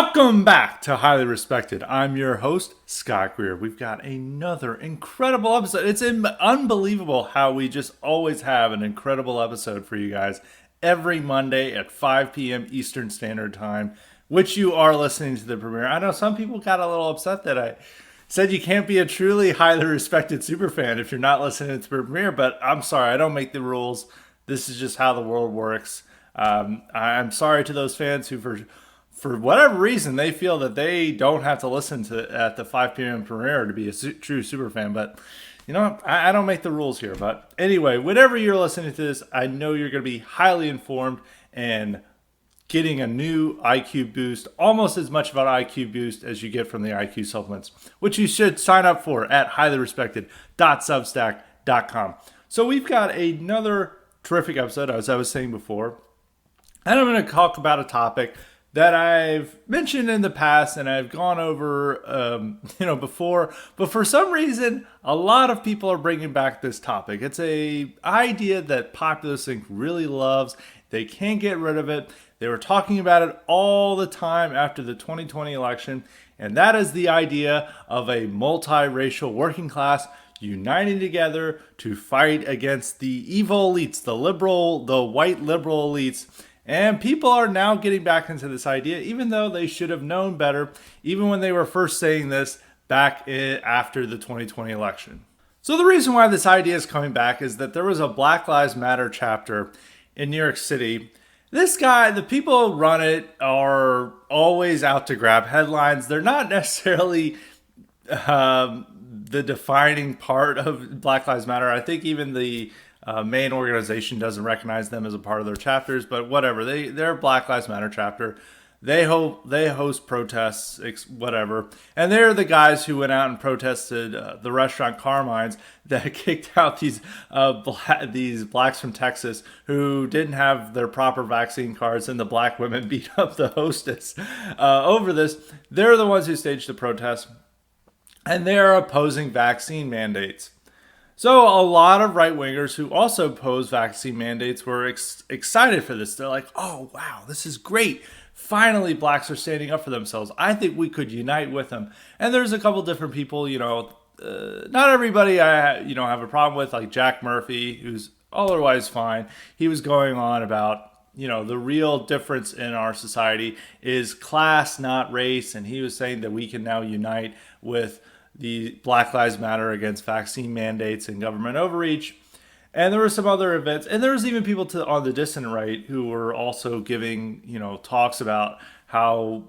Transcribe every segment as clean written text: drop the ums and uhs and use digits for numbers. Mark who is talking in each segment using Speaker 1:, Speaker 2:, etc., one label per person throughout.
Speaker 1: Welcome back to Highly Respected. I'm your host, Scott Greer. We've got another incredible episode. It's unbelievable how we just always have an incredible episode for you guys every Monday at 5 p.m. Eastern Standard Time, which you are listening to the premiere. I know some people got a little upset that I said you can't be a truly highly respected superfan if you're not listening to the premiere, but I'm sorry, I don't make the rules. This is just how the world works. I'm sorry to those fans who, for whatever reason, they feel that they don't have to listen to at the 5 p.m. premiere to be a true super fan. But, you know, I don't make the rules here. But anyway, whenever you're listening to this, I know you're going to be highly informed and getting a new IQ boost, almost as much of an IQ boost as you get from the IQ supplements, which you should sign up for at highlyrespected.substack.com. So we've got another terrific episode, as I was saying before. And I'm going to talk about a topic that I've mentioned in the past and I've gone over, before. But for some reason, a lot of people are bringing back this topic. It's a idea that Populist Inc. really loves. They can't get rid of it. They were talking about it all the time after the 2020 election. And that is the idea of a multiracial working class uniting together to fight against the evil elites, the white liberal elites. And people are now getting back into this idea, even though they should have known better, even when they were first saying this back after the 2020 election. So the reason why this idea is coming back is that there was a Black Lives Matter chapter in New York City. This guy, the people who run it are always out to grab headlines. They're not necessarily the defining part of Black Lives Matter. I think even the main organization doesn't recognize them as a part of their chapters, but whatever. They're Black Lives Matter chapter. They host protests, whatever. And they're the guys who went out and protested the restaurant Carmine's that kicked out these blacks from Texas who didn't have their proper vaccine cards, and the black women beat up the hostess over this. They're the ones who staged the protest, and they're opposing vaccine mandates. So a lot of right-wingers who also oppose vaccine mandates were excited for this. They're like, oh, wow, this is great. Finally, blacks are standing up for themselves. I think we could unite with them. And there's a couple different people, not everybody I have a problem with, like Jack Murphy, who's otherwise fine. He was going on about, the real difference in our society is class, not race. And he was saying that we can now unite with the Black Lives Matter against vaccine mandates and government overreach. And there were some other events. And there was even people on the Dissident Right who were also giving, talks about how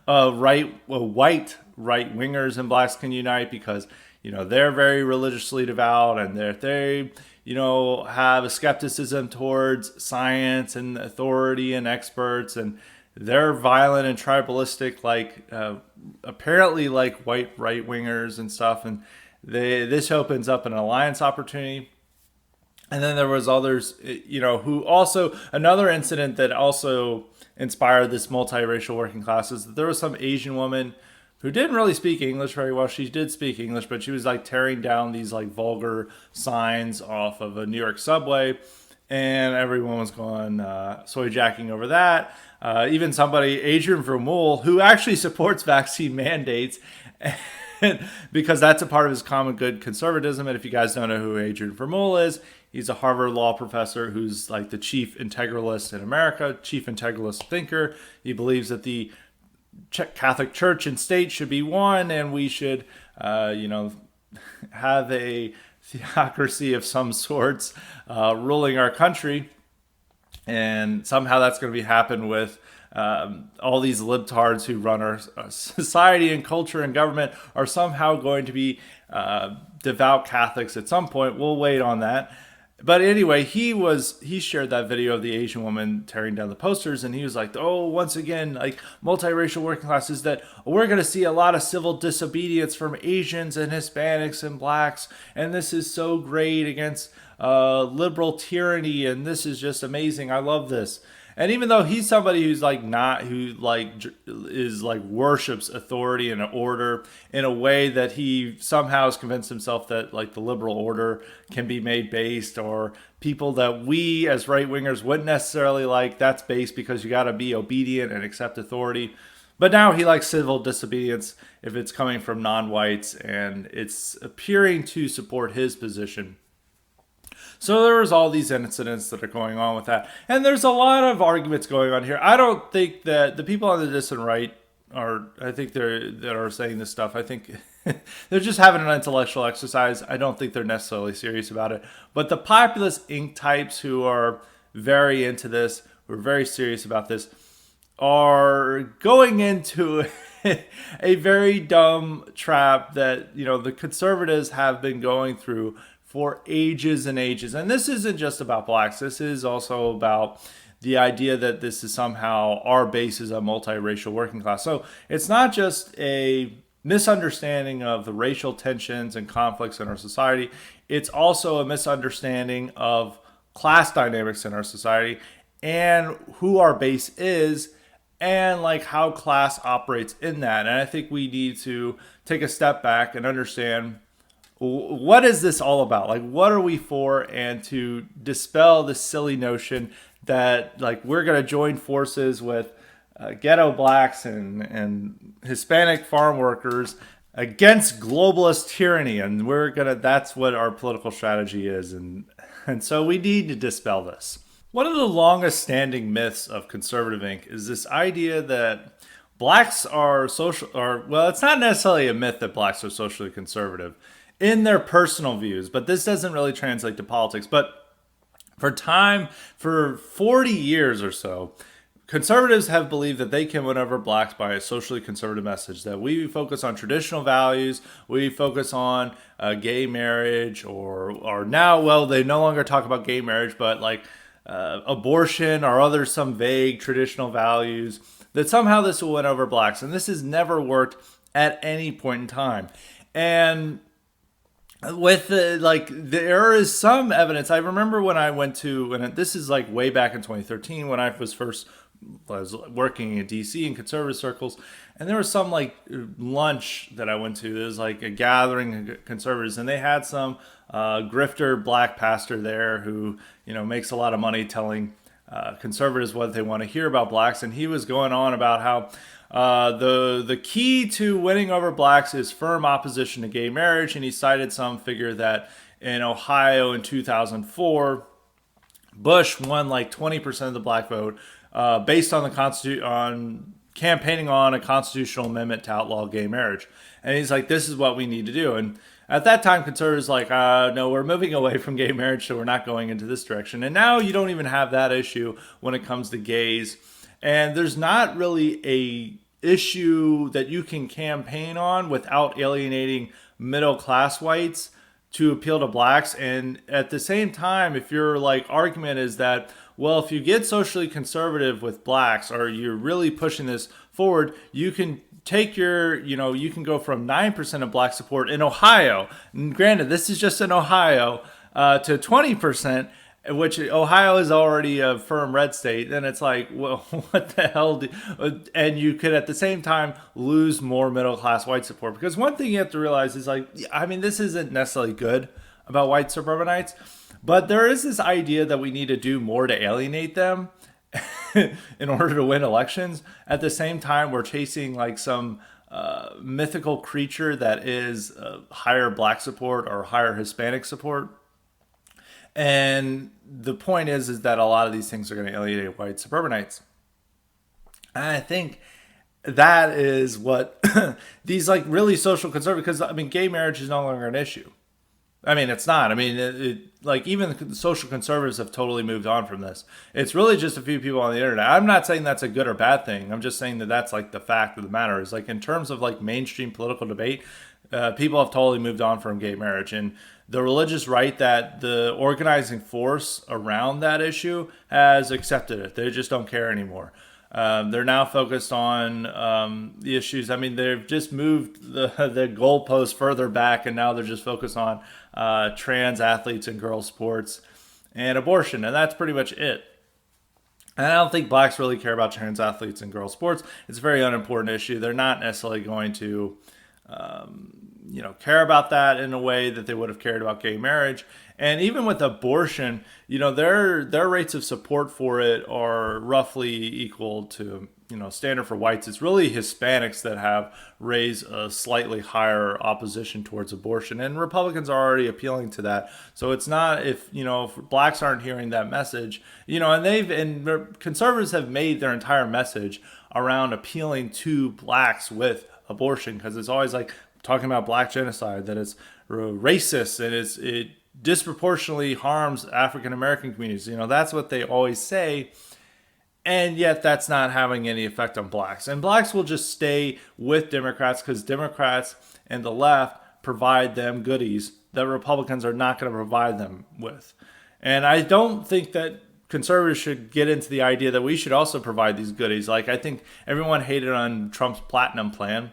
Speaker 1: white right-wingers and blacks can unite because, they're very religiously devout and they have a skepticism towards science and authority and experts, and they're violent and tribalistic, apparently like white right-wingers and stuff. And this opens up an alliance opportunity. And then there was others, who also, another incident that also inspired this multiracial working class is that there was some Asian woman who didn't really speak English very well. She did speak English, but she was tearing down these vulgar signs off of a New York subway. And everyone was going soy jacking over that. Even somebody, Adrian Vermeule, who actually supports vaccine mandates, because that's a part of his common good conservatism. And if you guys don't know who Adrian Vermeule is, he's a Harvard law professor who's the chief integralist in America, chief integralist thinker. He believes that the Catholic Church and state should be one, and we should, have a theocracy of some sorts ruling our country. And somehow that's going to happen with all these libtards who run our society and culture and government are somehow going to be devout Catholics at some point. We'll wait on that. But anyway, he shared that video of the Asian woman tearing down the posters, and he was like, oh, once again, multiracial working classes, that we're going to see a lot of civil disobedience from Asians and Hispanics and blacks, and this is so great against liberal tyranny, and this is just amazing. I love this. And even though he's somebody who's like not who like is like worships authority and order in a way that he somehow has convinced himself that like the liberal order can be made based, or people that we as right wingers wouldn't necessarily like, that's based because you got to be obedient and accept authority. But now he likes civil disobedience if it's coming from non-whites, and it's appearing to support his position. So there was all these incidents that are going on with that, and there's a lot of arguments going on here. I don't think that the people on the dissident right are. I think they're that are saying this stuff. I think they're just having an intellectual exercise. I don't think they're necessarily serious about it. But the populist ink types who are very into this, who are very serious about this, are going into a very dumb trap that the conservatives have been going through for ages and ages. And this isn't just about blacks. This is also about the idea that this is somehow our base is a multiracial working class. So it's not just a misunderstanding of the racial tensions and conflicts in our society. It's also a misunderstanding of class dynamics in our society and who our base is, and like how class operates in that. And I think we need to take a step back and understand, what is this all about? Like, what are we for? And to dispel this silly notion that like we're going to join forces with ghetto blacks and Hispanic farm workers against globalist tyranny, and that's what our political strategy is. And so we need to dispel this. One of the longest standing myths of conservative ink is this idea that blacks are social, or well, it's not necessarily a myth that blacks are socially conservative in their personal views, but this doesn't really translate to politics. But for 40 years or so, conservatives have believed that they can win over blacks by a socially conservative message, that we focus on traditional values, we focus on gay marriage, or now, well, they no longer talk about gay marriage, but like abortion or other some vague traditional values, that somehow this will win over blacks. And this has never worked at any point in time. And with there is some evidence. I remember when I went to, and this is like way back in 2013 when I was working in DC in conservative circles, and there was some like lunch that I went to. There was like a gathering of conservatives, and they had some grifter black pastor there who makes a lot of money telling conservatives what they want to hear about blacks, and he was going on about how the key to winning over blacks is firm opposition to gay marriage, and he cited some figure that in Ohio in 2004, Bush won like 20% of the black vote based on on campaigning on a constitutional amendment to outlaw gay marriage. And he's like, this is what we need to do. And at that time, conservatives like, no, we're moving away from gay marriage, so we're not going into this direction. And now you don't even have that issue when it comes to gays. And there's not really a issue that you can campaign on without alienating middle class whites to appeal to blacks. And at the same time, if your like argument is that, well, if you get socially conservative with blacks, or you're really pushing this forward, you can take you can go from 9% of black support in Ohio, and granted, this is just in Ohio, to 20%, which Ohio is already a firm red state. Then it's like, well, what the hell? And you could at the same time lose more middle class white support. Because one thing you have to realize is like, I mean, this isn't necessarily good about white suburbanites, but there is this idea that we need to do more to alienate them in order to win elections. At the same time, we're chasing like some mythical creature that is higher black support or higher Hispanic support. And the point is that a lot of these things are going to alienate white suburbanites. And I think that is what these like really social conservative, because I mean, gay marriage is no longer an issue. I mean, it's not. I mean, like even the social conservatives have totally moved on from this. It's really just a few people on the internet. I'm not saying that's a good or bad thing. I'm just saying that that's like the fact of the matter is like in terms of like mainstream political debate, people have totally moved on from gay marriage. And the religious right, that the organizing force around that issue has accepted it. They just don't care anymore. They're now focused on the issues. I mean, they've just moved the goalposts further back, and now they're just focused on trans athletes and girls sports and abortion, and that's pretty much it. And I don't think blacks really care about trans athletes and girls sports. It's a very unimportant issue. They're not necessarily going to, care about that in a way that they would have cared about gay marriage. And even with abortion, their rates of support for it are roughly equal to standard for whites. It's really Hispanics that have raised a slightly higher opposition towards abortion, and Republicans are already appealing to that. So it's not if blacks aren't hearing that message, and conservatives have made their entire message around appealing to blacks with abortion, because it's always like talking about black genocide, that it's racist and it disproportionately harms African American communities. That's what they always say. And yet that's not having any effect on blacks. And blacks will just stay with Democrats because Democrats and the left provide them goodies that Republicans are not going to provide them with. And I don't think that conservatives should get into the idea that we should also provide these goodies. Like, I think everyone hated on Trump's platinum plan.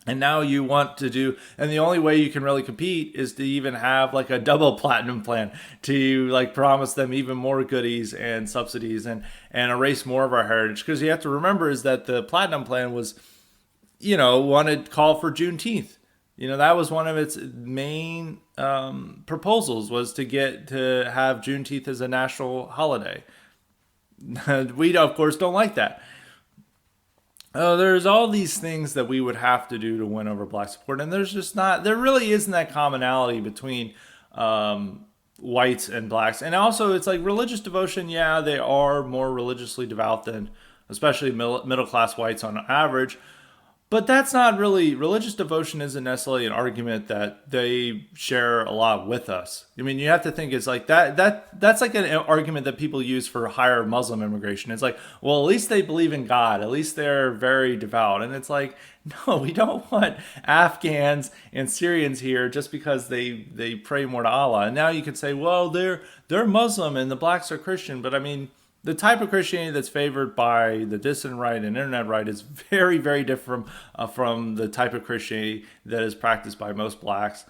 Speaker 1: And now you want to do, and the only way you can really compete is to even have like a double platinum plan to like promise them even more goodies and subsidies and erase more of our heritage. Because you have to remember is that the platinum plan was, wanted call for Juneteenth. That was one of its main proposals, was to have Juneteenth as a national holiday. We, of course, don't like that. There's all these things that we would have to do to win over black support, and there really isn't that commonality between whites and blacks. And also, it's like religious devotion. Yeah, they are more religiously devout than, especially middle class whites on average. But that's not really, religious devotion isn't necessarily an argument that they share a lot with us. I mean, you have to think it's like that's like an argument that people use for higher Muslim immigration. It's like, well, at least they believe in God. At least they're very devout. And it's like, no, we don't want Afghans and Syrians here just because they pray more to Allah. And now you could say, well, they're Muslim and the blacks are Christian. But I mean, the type of Christianity that's favored by the dissident right and internet right is very, very different from the type of Christianity that is practiced by most blacks.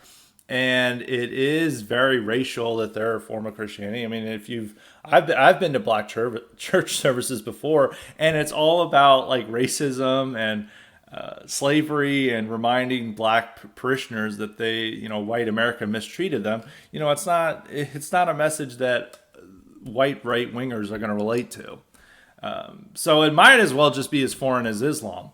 Speaker 1: And it is very racial, that they're a form of Christianity. I mean, I've been to black church services before, and it's all about like racism and slavery and reminding black parishioners that white America mistreated them. It's not a message that white right wingers are going to relate to. So it might as well just be as foreign as Islam.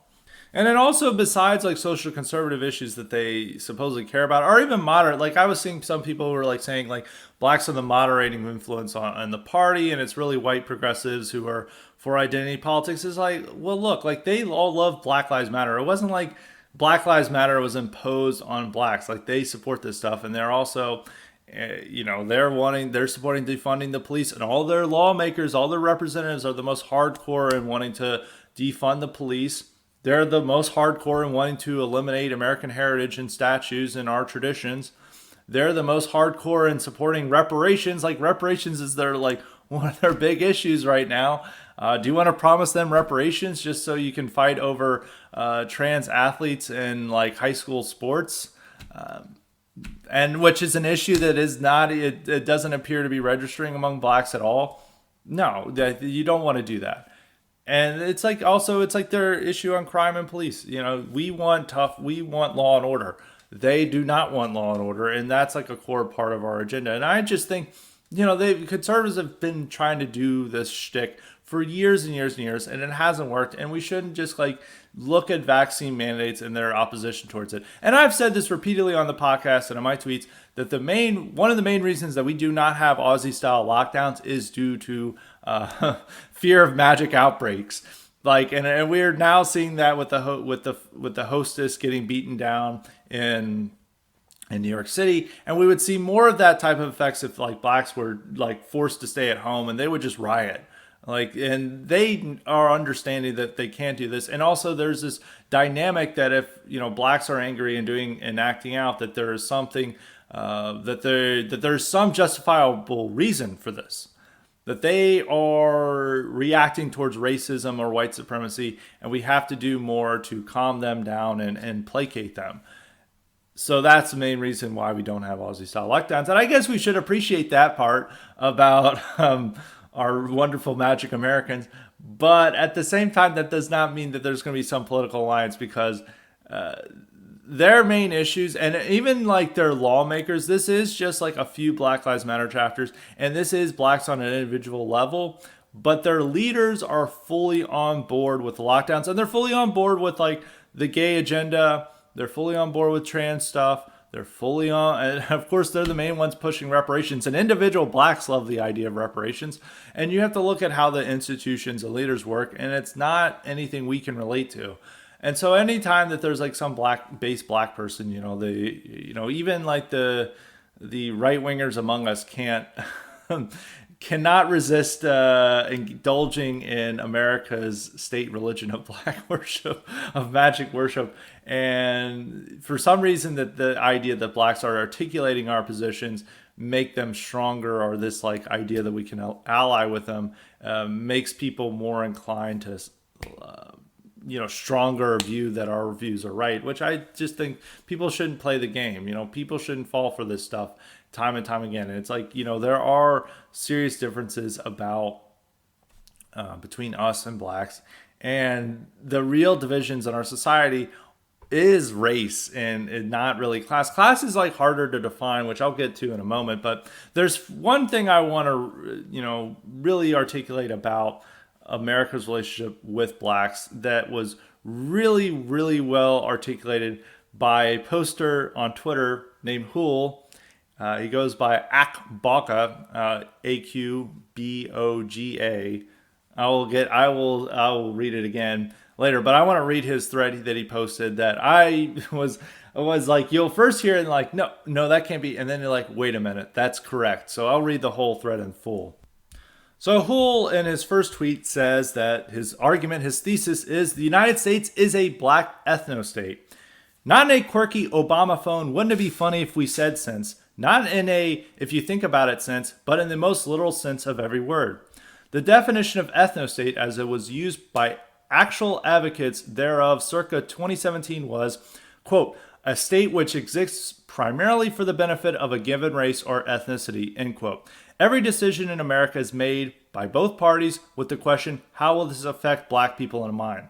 Speaker 1: And then also, besides like social conservative issues that they supposedly care about, or even moderate, like I was seeing some people who were like saying like blacks are the moderating influence on the party, and it's really white progressives who are for identity politics. Is like, well, look, like they all love Black Lives Matter. It wasn't like Black Lives Matter was imposed on blacks. Like, they support this stuff, and they're also they're supporting defunding the police, and all their lawmakers, all their representatives are the most hardcore in wanting to defund the police. They're the most hardcore in wanting to eliminate American heritage and statues and our traditions. They're the most hardcore in supporting reparations. Like, reparations is one of their big issues right now. Do you want to promise them reparations just so you can fight over trans athletes in like high school sports? And which is an issue that is not, it doesn't appear to be registering among blacks at all. No, you don't want to do that. And it's like their issue on crime and police. We want law and order. They do not want law and order, and that's like a core part of our agenda. And I just think, conservatives have been trying to do this shtick for years and years and years, and it hasn't worked. And we shouldn't just like look at vaccine mandates and their opposition towards it. And I've said this repeatedly on the podcast and in my tweets that one of the main reasons that we do not have Aussie-style lockdowns is due to fear of magic outbreaks. Like, and we're now seeing that with the hostess getting beaten down in New York City, and we would see more of that type of effects if like blacks were like forced to stay at home and they would just riot. Like, and they are understanding that they can't do this. And also there's this dynamic that if, blacks are angry and acting out, that there is something, that there's some justifiable reason for this, that they are reacting towards racism or white supremacy, and we have to do more to calm them down and placate them. So that's the main reason why we don't have Aussie-style lockdowns. And I guess we should appreciate that part about our wonderful magic Americans. But at the same time, that does not mean that there's going to be some political alliance, because their main issues, and even like their lawmakers, this is just like a few Black Lives Matter chapters, and this is blacks on an individual level, but their leaders are fully on board with the lockdowns, and they're fully on board with like the gay agenda. They're fully on board with trans stuff. They're fully on, and of course, they're the main ones pushing reparations. And individual blacks love the idea of reparations. And you have to look at how the institutions and leaders work, and it's not anything we can relate to. And so, anytime that there's like some black-based black person, even like the right wingers among us cannot resist indulging in America's state religion of black worship, of magic worship. And for some reason, that the idea that blacks are articulating our positions make them stronger, or this like idea that we can ally with them makes people more inclined to stronger view that our views are right, which I just think people shouldn't play the game. People shouldn't fall for this stuff time and time again. And it's like, there are serious differences about between us and blacks, and the real divisions in our society is race and not really class. Class is like harder to define, which I'll get to in a moment. But there's one thing I want to, really articulate about America's relationship with blacks that was really, really well articulated by a poster on Twitter named Hool. He goes by Akboga, Aqboga. I will read it again later, but I want to read his thread that he posted that I was like, you'll first hear it and like, no, that can't be. And then you're like, wait a minute, that's correct. So I'll read the whole thread in full. So Hool, in his first tweet, says that his argument, his thesis is the United States is a black ethno-state. Not in a quirky Obama phone, wouldn't it be funny if we said sense? Not in a if you think about it sense, but in the most literal sense of every word. The definition of ethno-state as it was used by actual advocates thereof circa 2017 was, quote, a state which exists primarily for the benefit of a given race or ethnicity, end quote. Every decision in America is made by both parties with the question, how will this affect black people in mind?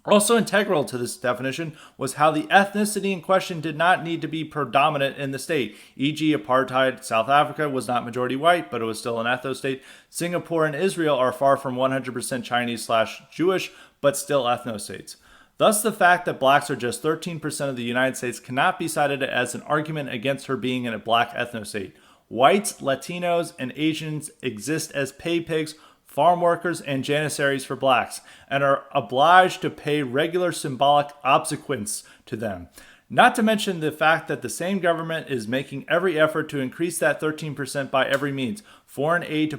Speaker 1: Also integral to this definition was how the ethnicity in question did not need to be predominant in the state. E.g., apartheid South Africa was not majority white, but it was still an ethno-state. Singapore and Israel are far from 100% Chinese/Jewish, but still ethno-states. Thus, the fact that blacks are just 13% of the United States cannot be cited as an argument against her being in a black ethno-state. Whites, Latinos, and Asians exist as pay pigs, farm workers, and janissaries for blacks, and are obliged to pay regular symbolic obsequence to them. Not to mention the fact that the same government is making every effort to increase that 13% by every means. Foreign aid to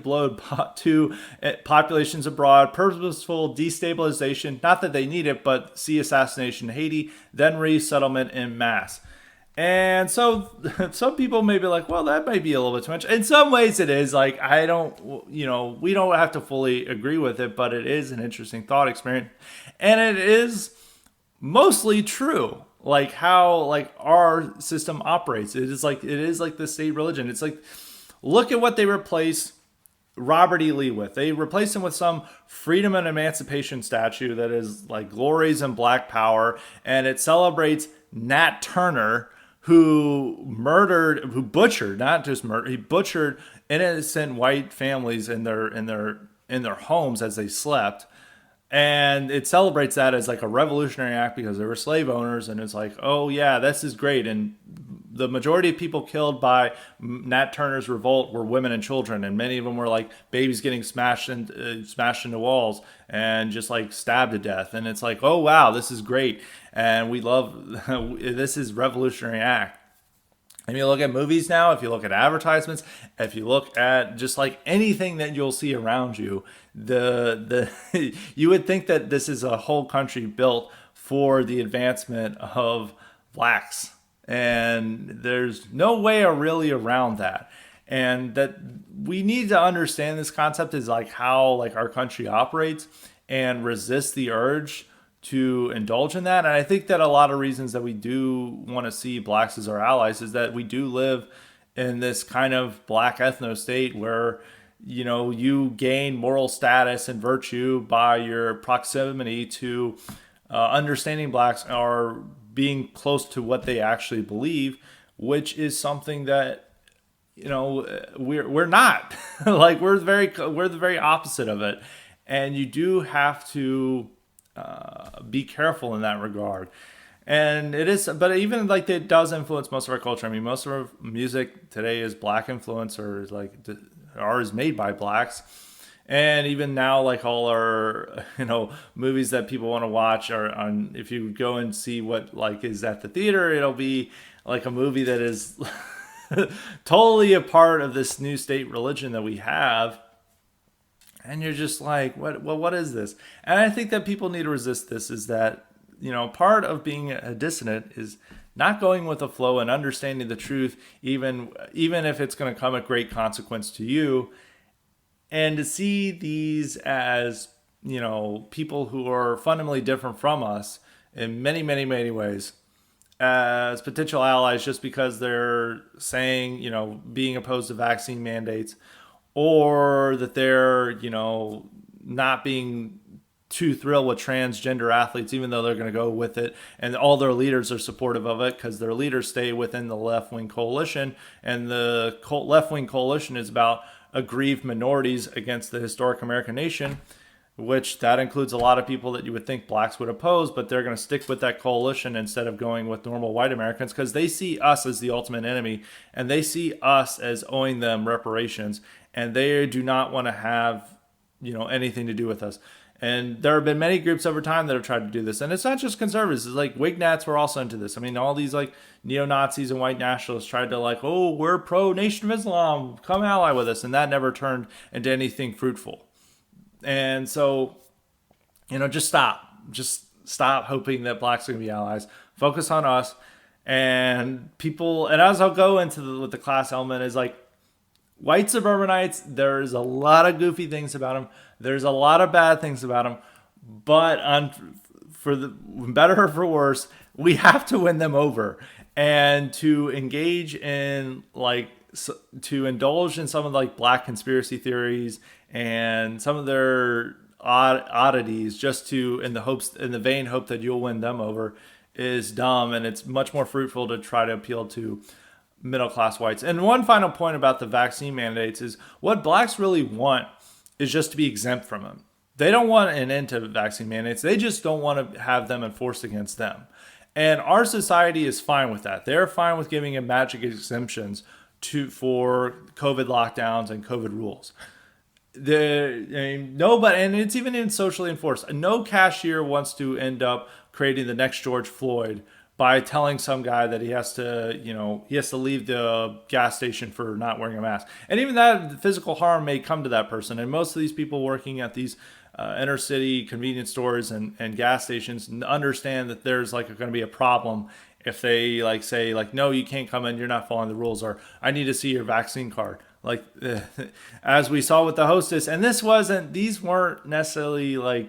Speaker 1: populations abroad, purposeful destabilization, not that they need it, but see assassination in Haiti, then resettlement en masse. And so some people may be like, well, that might be a little bit too much. In some ways it is. Like, we don't have to fully agree with it, but it is an interesting thought experiment. And it is mostly true. Like how like our system operates. It is like the state religion. It's like, look at what they replace Robert E. Lee with. They replace him with some freedom and emancipation statue that is like glories and black power, and it celebrates Nat Turner, who butchered innocent white families in their homes as they slept. And it celebrates that as like a revolutionary act because they were slave owners. And it's like, oh yeah, this is great. And the majority of people killed by Nat Turner's revolt were women and children. And many of them were like babies getting smashed into walls and just like stabbed to death. And it's like, oh wow, this is great. And we love, this is revolutionary act. And you look at movies now, if you look at advertisements, if you look at just like anything that you'll see around you, you would think that this is a whole country built for the advancement of blacks. And there's no way really around that. And that we need to understand this concept is like how like our country operates and resist the urge to indulge in that. And I think that a lot of reasons that we do want to see blacks as our allies is that we do live in this kind of black ethno state where, you gain moral status and virtue by your proximity to understanding blacks or being close to what they actually believe, which is something that we're not. Like we're the very opposite of it, and you do have to be careful in that regard. And it is, but even like it does influence most of our culture. I mean, most of our music today is black influence, or is is made by blacks. And even now, like all our movies that people want to watch are on. If you go and see what like is at the theater, it'll be like a movie that is totally a part of this new state religion that we have. And you're just like, what is this? And I think that people need to resist this. Is that part of being a dissident is not going with the flow and understanding the truth, even if it's going to come at great consequence to you. And to see these as, people who are fundamentally different from us in many, many, many ways as potential allies just because they're saying, being opposed to vaccine mandates, or that they're, not being too thrilled with transgender athletes, even though they're going to go with it. And all their leaders are supportive of it because their leaders stay within the left-wing coalition. And the left-wing coalition is about aggrieved minorities against the historic American nation, which that includes a lot of people that you would think blacks would oppose, but they're going to stick with that coalition instead of going with normal white Americans because they see us as the ultimate enemy and they see us as owing them reparations, and they do not want to have, anything to do with us. And there have been many groups over time that have tried to do this. And it's not just conservatives. It's like Wignats were also into this. I mean, all these like neo-Nazis and white nationalists tried to like, oh, we're pro-Nation of Islam, come ally with us. And that never turned into anything fruitful. And so, just stop. Just stop hoping that blacks are going to be allies. Focus on us. And people, and as I'll go into with the class element is like, white suburbanites, there's a lot of goofy things about them. There's a lot of bad things about them. But for the better or for worse, we have to win them over. And to engage in to indulge in some of like black conspiracy theories and some of their oddities just in the vain hope that you'll win them over is dumb. And it's much more fruitful to try to appeal to middle-class whites. And one final point about the vaccine mandates is what blacks really want is just to be exempt from them. They don't want an end to vaccine mandates. They just don't want to have them enforced against them. And our society is fine with that. They're fine with giving them magic exemptions for COVID lockdowns and COVID rules. And it's even in socially enforced. No cashier wants to end up creating the next George Floyd by telling some guy that he has to leave the gas station for not wearing a mask. And even that physical harm may come to that person. And most of these people working at these inner city convenience stores and gas stations understand that there's going to be a problem if they say no, you can't come in, you're not following the rules, or I need to see your vaccine card. As we saw with the hostess. And these weren't necessarily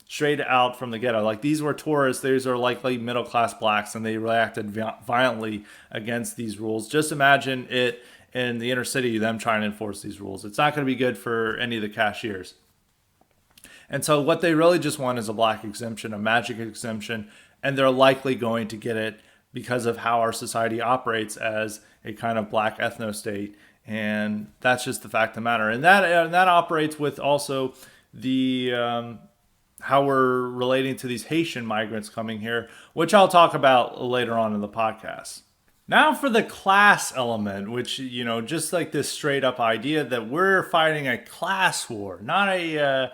Speaker 1: straight out from the ghetto. These were tourists. These are likely middle-class blacks, and they reacted violently against these rules. Just imagine it in the inner city, them trying to enforce these rules. It's not going to be good for any of the cashiers. And so what they really just want is a black exemption, a magic exemption, and they're likely going to get it because of how our society operates as a kind of black ethno-state. And that's just the fact of the matter. And that operates with also the how we're relating to these Haitian migrants coming here, which I'll talk about later on in the podcast. Now for the class element, which, just like this straight up idea that we're fighting a class war, not a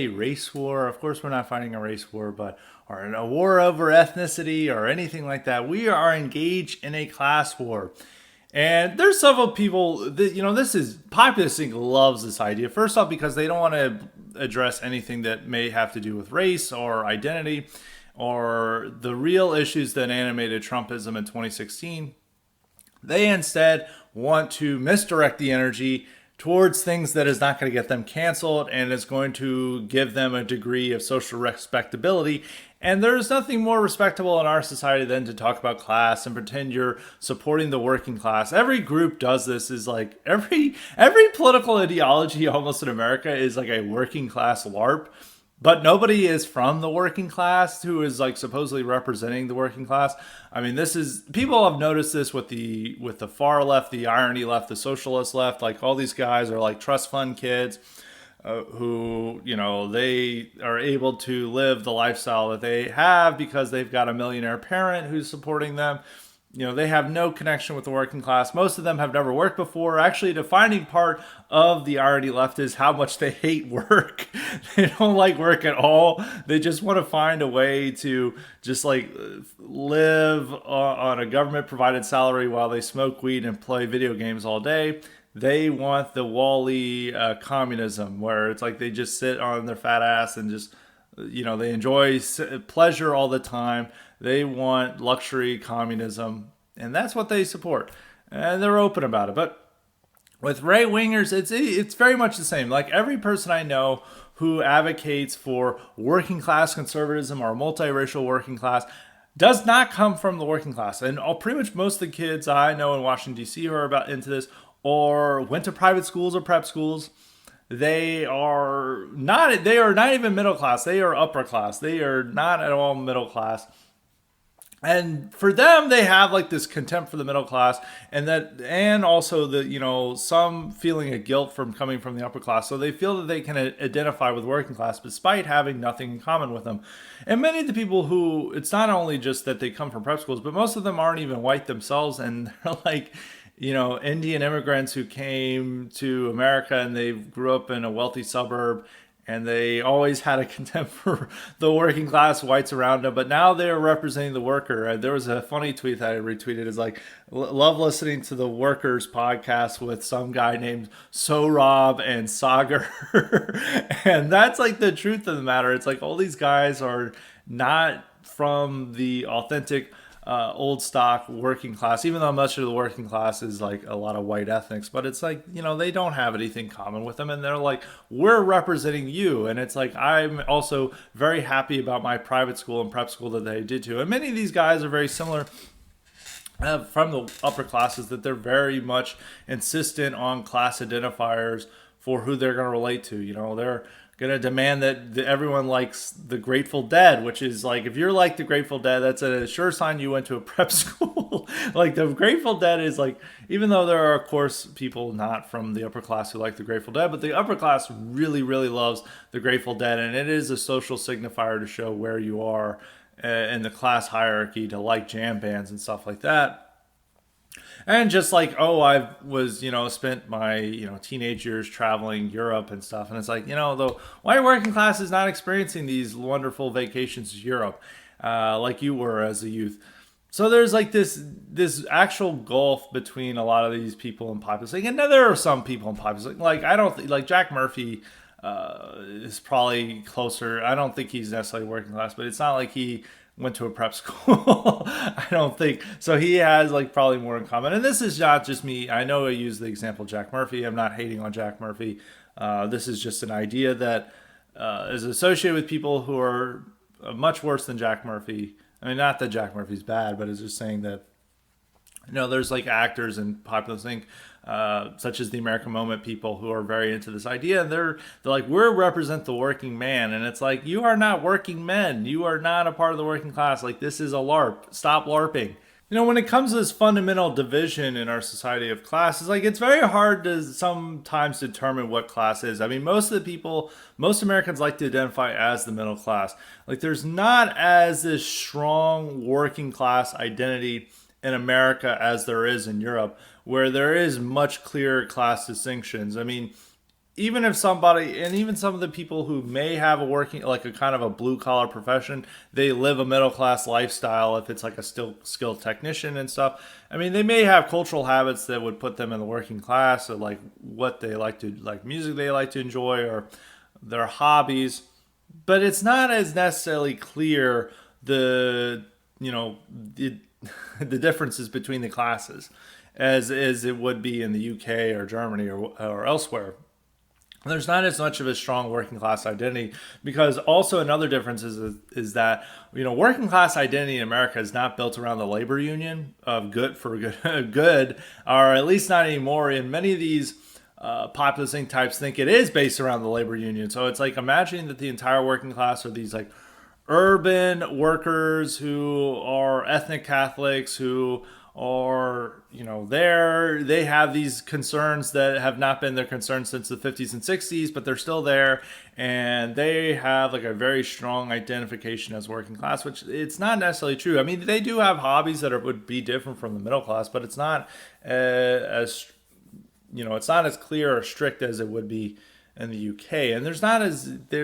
Speaker 1: race war. Of course, we're not fighting a race war, or a war over ethnicity or anything like that. We are engaged in a class war. And there's several people that, populist Inc. loves this idea. First off, because they don't want to address anything that may have to do with race or identity or the real issues that animated Trumpism in 2016. They instead want to misdirect the energy towards things that is not going to get them canceled and is going to give them a degree of social respectability And there's nothing more respectable in our society than to talk about class and pretend you're supporting the working class. Every group does this. Is like every political ideology almost in America is like a working class LARP. But nobody is from the working class who is like supposedly representing the working class. I mean, this is people have noticed this with the far left, the irony left, the socialist left. Like all these guys are like trust fund kids who, they are able to live the lifestyle that they have because they've got a millionaire parent who's supporting them. They have no connection with the working class. Most of them have never worked before. Actually, a defining part of the irony left is how much they hate work. They don't like work at all. They just want to find a way to just like live on a government provided salary while they smoke weed and play video games all day. They want the Wall-E communism, where it's like they just sit on their fat ass and just, they enjoy pleasure all the time. They want luxury communism, and that's what they support. And they're open about it. But with right wingers, it's very much the same. Like every person I know who advocates for working class conservatism or multiracial working class does not come from the working class. And pretty much most of the kids I know in Washington, D.C. who are about into this or went to private schools or prep schools, they are not even middle class. They are upper class. They are not at all middle class. And for them, they have like this contempt for the middle class, and also the some feeling of guilt from coming from the upper class. So they feel that they can identify with working class despite having nothing in common with them. And many of the people who, it's not only just that they come from prep schools, but most of them aren't even white themselves, and they're like, Indian immigrants who came to America and they grew up in a wealthy suburb. And they always had a contempt for the working class whites around them. But now they're representing the worker. There was a funny tweet that I retweeted. It's like, love listening to the Workers podcast with some guy named Sohrab and Sagar. And that's like the truth of the matter. It's like all these guys are not from the authentic old stock working class, even though much of the working class is like a lot of white ethnics, but it's like, they don't have anything common with them. And they're like, we're representing you. And it's like, I'm also very happy about my private school and prep school that they did too. And many of these guys are very similar from the upper classes, that they're very much insistent on class identifiers for who they're going to relate to. They're going to demand that everyone likes the Grateful Dead, which is like, if you're like the Grateful Dead, that's a sure sign you went to a prep school. Like the Grateful Dead is like, even though there are of course people not from the upper class who like the Grateful Dead, but the upper class really, really loves the Grateful Dead. And it is a social signifier to show where you are in the class hierarchy, to like jam bands and stuff like that. And just like, I was, spent my, teenage years traveling Europe and stuff. And it's like, the white working class is not experiencing these wonderful vacations to Europe like you were as a youth. So there's like this actual gulf between a lot of these people in popular singing. And then there are some people in popular singing. Like, I don't think, like Jack Murphy is probably closer. I don't think he's necessarily working class, but it's not like he went to a prep school. I don't think so. He has like probably more in common. And this is not just me. I know I use the example of Jack Murphy. I'm not hating on Jack Murphy. This is just an idea that is associated with people who are much worse than Jack Murphy. I mean, not that Jack Murphy's bad, but it's just saying that there's like actors and popular thing, such as the American Moment people who are very into this idea. And they're like, we represent the working man. And it's like, you are not working men. You are not a part of the working class. Like, this is a LARP. Stop LARPing. When it comes to this fundamental division in our society of class, it's like, it's very hard to sometimes determine what class is. I mean, most Americans like to identify as the middle class. Like, there's not as this strong working class identity in America as there is in Europe, where there is much clearer class distinctions. I mean, even if somebody, and even some of the people who may have a working, like a kind of a blue collar profession, they live a middle class lifestyle. If it's like a skilled technician and stuff, I mean, they may have cultural habits that would put them in the working class, or like what they like to, like music they like to enjoy, or their hobbies. But it's not as necessarily clear the differences between the classes as it would be in the UK or Germany or elsewhere. there's not as much of a strong working class identity, because also another difference is that working class identity in America is not built around the labor union of good for good, good, or at least not anymore. In many of these populist think types think it is based around the labor union. So it's like imagining that the entire working class are these like urban workers who are ethnic Catholics who are they have these concerns that have not been their concerns since the 50s and 60s, but they're still there, and they have like a very strong identification as working class, which it's not necessarily true. I mean, they do have hobbies that would be different from the middle class, but it's not as it's not as clear or strict as it would be in the UK, and they're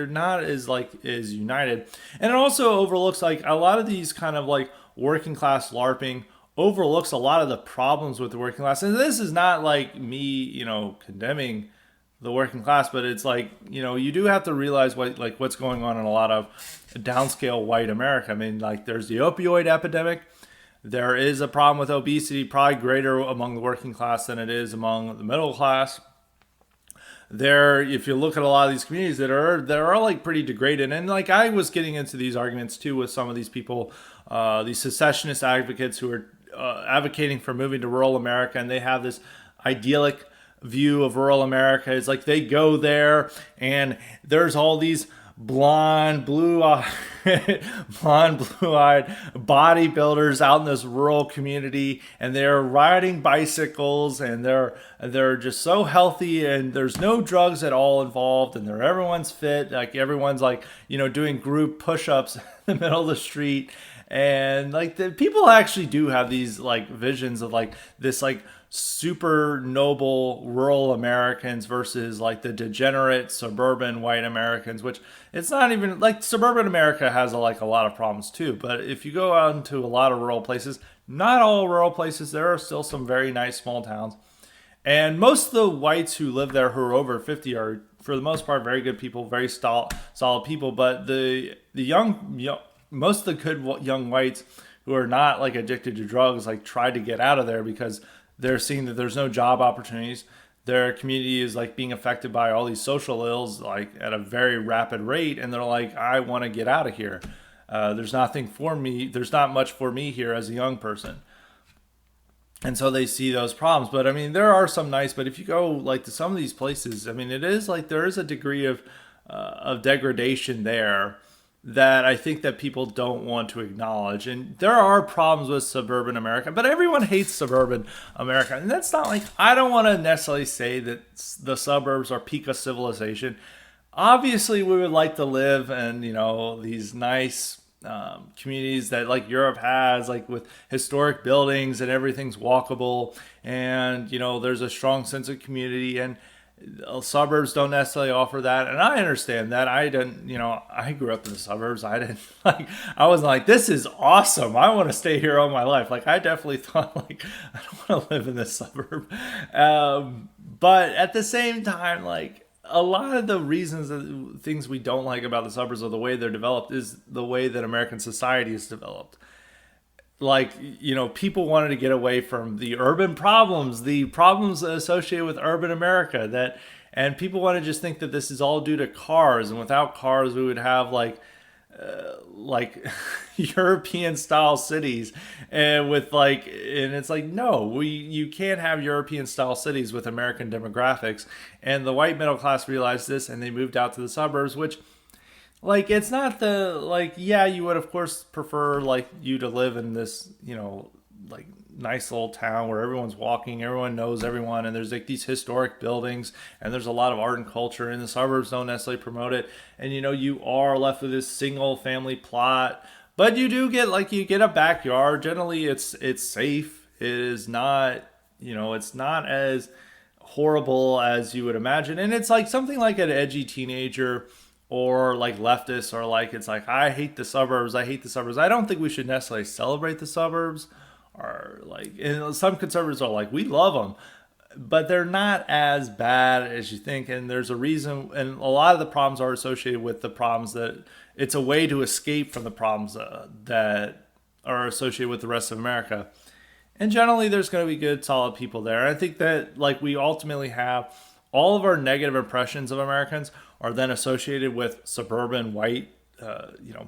Speaker 1: not as like as united, and it also overlooks like a lot of these kind of like working class LARPing overlooks a lot of the problems with the working class. And this is not like me, condemning the working class, but it's like, you do have to realize what's going on in a lot of downscale white America. I mean, like there's the opioid epidemic. There is a problem with obesity, probably greater among the working class than it is among the middle class. If you look at a lot of these communities that are like pretty degraded, and like I was getting into these arguments too with some of these people, these secessionist advocates who are advocating for moving to rural America, and they have this idyllic view of rural America. It's like they go there and there's all these blonde, blue-eyed bodybuilders out in this rural community, and they're riding bicycles, and they're just so healthy, and there's no drugs at all involved, and everyone's fit, like everyone's like doing group push-ups in the middle of the street. And like the people actually do have these like visions of like this like super noble rural Americans versus like the degenerate suburban white Americans, which it's not even like suburban America has like a lot of problems too. But if you go out into a lot of rural places, not all rural places, there are still some very nice small towns. And most of the whites who live there who are over 50 are for the most part very good people, very solid people. But the most of the good young whites who are not like addicted to drugs like try to get out of there because they're seeing that there's no job opportunities. Their community is like being affected by all these social ills like at a very rapid rate, and they're like, I want to get out of here. There's nothing for me. There's not much for me here as a young person. And so they see those problems. But I mean, there are some nice, but if you go like to some of these places, I mean, it is like there is a degree of degradation there that I think that people don't want to acknowledge. And there are problems with suburban America, but everyone hates suburban America. And that's not like, I don't want to necessarily say that the suburbs are peak of civilization. Obviously, we would like to live in, these nice communities that like Europe has, like with historic buildings and everything's walkable. And, there's a strong sense of community, and suburbs don't necessarily offer that, and I understand that. I didn't, I grew up in the suburbs. I didn't like, I wasn't like, this is awesome, I want to stay here all my life. Like I definitely thought like, I don't want to live in this suburb. But at the same time, like a lot of the reasons that things we don't like about the suburbs or the way they're developed is the way that American society is developed. Like, people wanted to get away from the urban problems, the problems associated with urban America, and people want to just think that this is all due to cars, and without cars we would have like European style cities, and it's like, no, you can't have European style cities with American demographics. And the white middle class realized this, and they moved out to the suburbs, which, like, it's not yeah, you would of course prefer like you to live in this, like nice little town where everyone's walking, everyone knows everyone, and there's like these historic buildings, and there's a lot of art and culture, and the suburbs don't necessarily promote it. And you are left with this single family plot, but you do get you get a backyard. Generally it's safe. It is not, it's not as horrible as you would imagine. And it's like something like an edgy teenager or like leftists are like, it's like, I hate the suburbs. I don't think we should necessarily celebrate the suburbs, or like, and some conservatives are like, we love them, but they're not as bad as you think. And there's a reason, and a lot of the problems are associated with the problems that it's a way to escape from the problems that are associated with the rest of America. And generally there's going to be good, solid people there. I think that like we ultimately have all of our negative impressions of Americans are then associated with suburban white,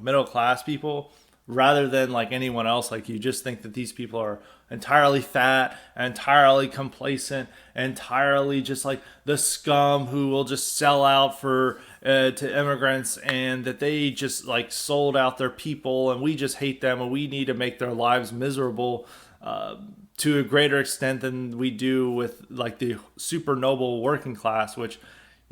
Speaker 1: middle class people, rather than like anyone else. Like you just think that these people are entirely fat, entirely complacent, entirely just like the scum who will just sell out for to immigrants, and that they just like sold out their people, and we just hate them, and we need to make their lives miserable to a greater extent than we do with like the super noble working class, which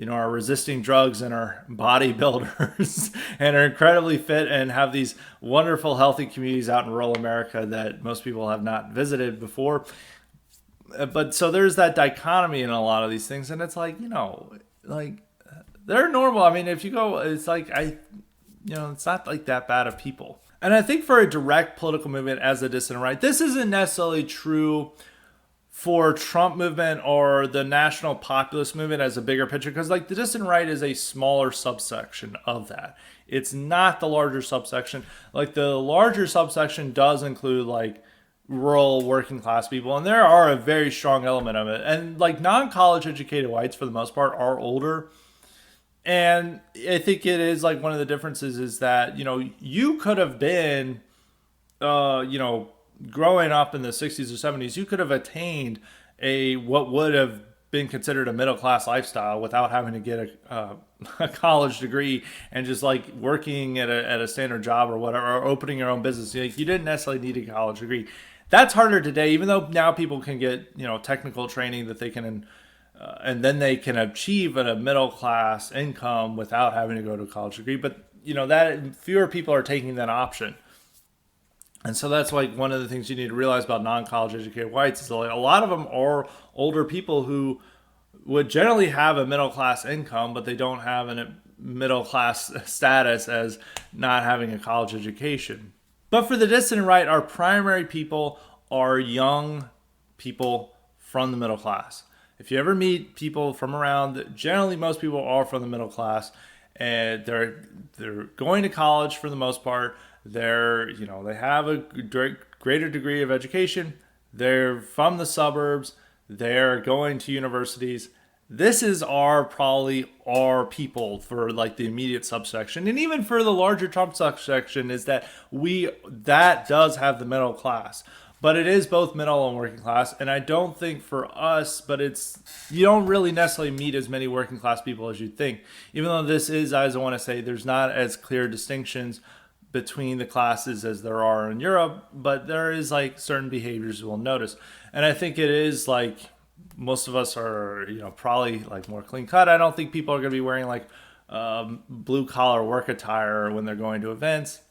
Speaker 1: are resisting drugs and are bodybuilders and are incredibly fit and have these wonderful, healthy communities out in rural America that most people have not visited before. But so there's that dichotomy in a lot of these things. And it's like, like they're normal. I mean, if you go, it's like, it's not like that bad of people. And I think for a direct political movement as the dissident right, this isn't necessarily true for Trump movement or the national populist movement as a bigger picture, because like the dissident right is a smaller subsection of that. It's not the larger subsection. Like the larger subsection does include like rural working class people, and there are a very strong element of it. And like non-college educated whites for the most part are older. And I think it is like one of the differences is that, you could have been, growing up in the 60s or 70s, you could have attained what would have been considered a middle class lifestyle without having to get a college degree and just like working at a standard job or whatever, or opening your own business. Like, you didn't necessarily need a college degree. That's harder today, even though now people can get technical training that they can. And then they can achieve a middle class income without having to go to a college degree. But that fewer people are taking that option. And so that's like one of the things you need to realize about non-college educated whites is that like a lot of them are older people who would generally have a middle class income, but they don't have a middle class status as not having a college education. But for the dissident right, our primary people are young people from the middle class. If you ever meet people from around, generally most people are from the middle class, and they're going to college for the most part. They have a greater degree of education. They're from the suburbs. They're going to universities. This is probably our people for like the immediate subsection, and even for the larger Trump subsection is that that does have the middle class. But it is both middle and working class. And I don't think for us, but you don't really necessarily meet as many working class people as you'd think. Even though this is, as I want to say, there's not as clear distinctions between the classes as there are in Europe, but there is like certain behaviors we'll notice. And I think it is like most of us are, probably like more clean cut. I don't think people are going to be wearing like blue collar work attire when they're going to events.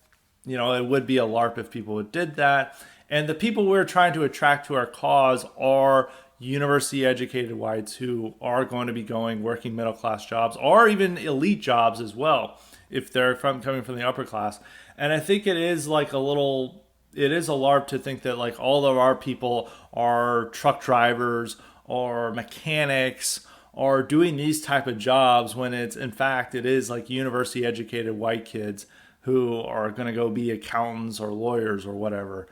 Speaker 1: It would be a LARP if people did that. And the people we're trying to attract to our cause are university educated whites who are going to be working middle class jobs or even elite jobs as well, if they're coming from the upper class. And I think it is a LARP to think that like all of our people are truck drivers or mechanics or doing these type of jobs, when it is like university educated white kids who are going to go be accountants or lawyers or whatever.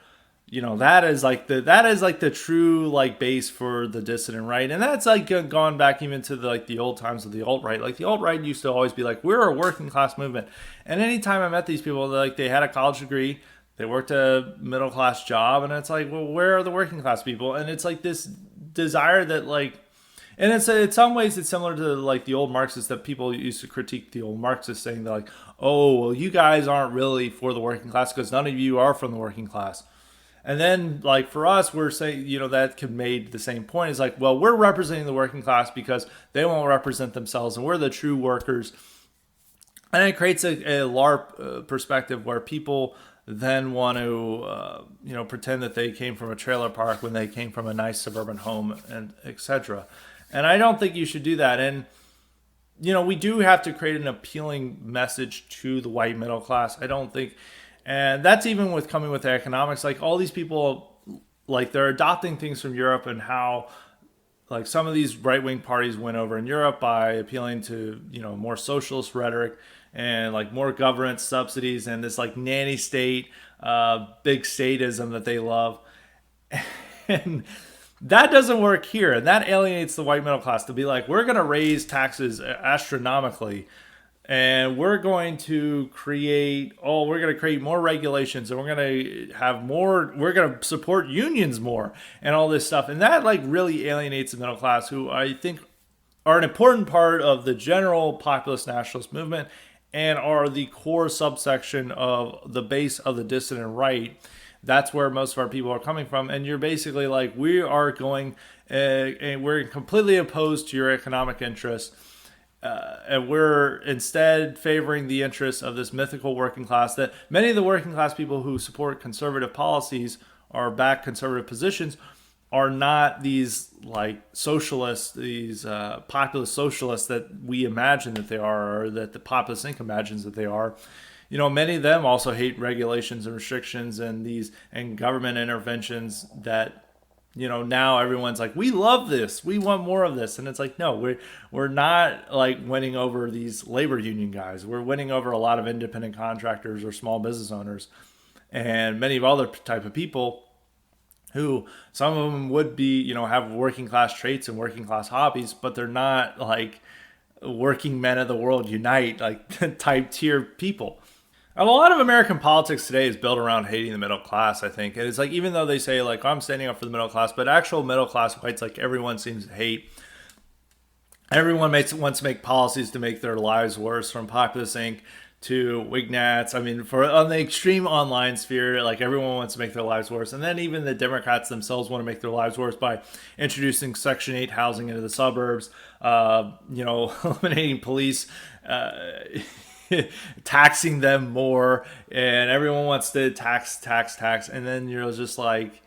Speaker 1: That is like the true like base for the dissident right. And that's like gone back even to the old times of the alt-right. Like the alt-right used to always be like, we're a working class movement. And anytime I met these people, they had a college degree, they worked a middle class job, and it's like, well, where are the working class people? And it's like this desire that like, and it's in some ways it's similar to like the old Marxists that people used to critique the old Marxists, saying that like, oh, well, you guys aren't really for the working class because none of you are from the working class. And then, like, for us, we're saying, that can made the same point. It's like, well, we're representing the working class because they won't represent themselves, and we're the true workers. And it creates a LARP perspective where people then want to, pretend that they came from a trailer park when they came from a nice suburban home, and etc. And I don't think you should do that. And, we do have to create an appealing message to the white middle class. I don't think... And that's even with coming with the economics. Like all these people, like they're adopting things from Europe, and how like some of these right-wing parties went over in Europe by appealing to, more socialist rhetoric and like more government subsidies and this like nanny state, big statism that they love. And That doesn't work here, and that alienates the white middle class to be like, we're going to raise taxes astronomically, and we're going to create more regulations, and we're going to support unions more, and all this stuff, and that like really alienates the middle class, who I think are an important part of the general populist nationalist movement and are the core subsection of the base of the dissident right. That's where most of our people are coming from. And you're basically like, we are going, and we're completely opposed to your economic interests. And we're instead favoring the interests of this mythical working class, that many of the working class people who support conservative policies or back conservative positions are not these like socialists, these populist socialists that we imagine that they are, or that the populist Inc. imagines that they are. Many of them also hate regulations and restrictions and government interventions that, now everyone's like, we love this, we want more of this. And it's like, no, we're not like winning over these labor union guys. We're winning over a lot of independent contractors or small business owners and many of other type of people who, some of them would be, have working class traits and working class hobbies, but they're not like working men of the world unite, like type tier people. A lot of American politics today is built around hating the middle class, I think. And it's like, even though they say, like, I'm standing up for the middle class, but actual middle class whites, like, everyone seems to hate. Everyone wants to make policies to make their lives worse, from Populist Inc. to Wignats. I mean, on the extreme online sphere, like, everyone wants to make their lives worse. And then even the Democrats themselves want to make their lives worse by introducing Section 8 housing into the suburbs, eliminating police, taxing them more, and everyone wants to tax, and then you're just like,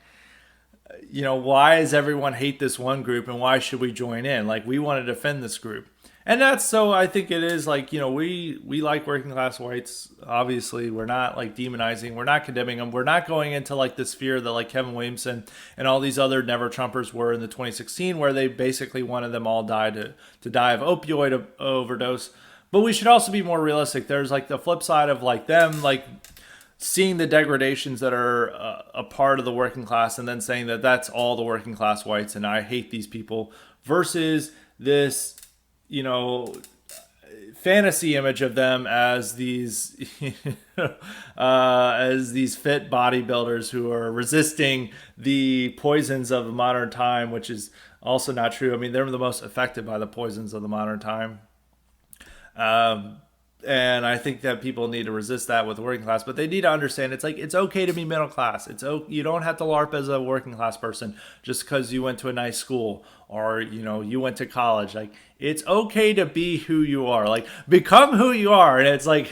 Speaker 1: why does everyone hate this one group, and why should we join in? Like, we want to defend this group. And that's, so I think it is like, we like working class whites. Obviously, we're not like demonizing, we're not condemning them, we're not going into like the sphere that like Kevin Williamson and all these other never Trumpers were in the 2016, where they basically wanted them all to die of opioid overdose. But we should also be more realistic. There's like the flip side of like them like seeing the degradations that are a part of the working class, and then saying that that's all the working class whites and I hate these people, versus this, fantasy image of them as these as these fit bodybuilders who are resisting the poisons of the modern time, which is also not true. I mean, they're the most affected by the poisons of the modern time. And I think that people need to resist that with the working class, but they need to understand it's like, it's okay to be middle class. You don't have to LARP as a working class person just because you went to a nice school or, you went to college. Like, it's okay to be who you are, like become who you are. And it's like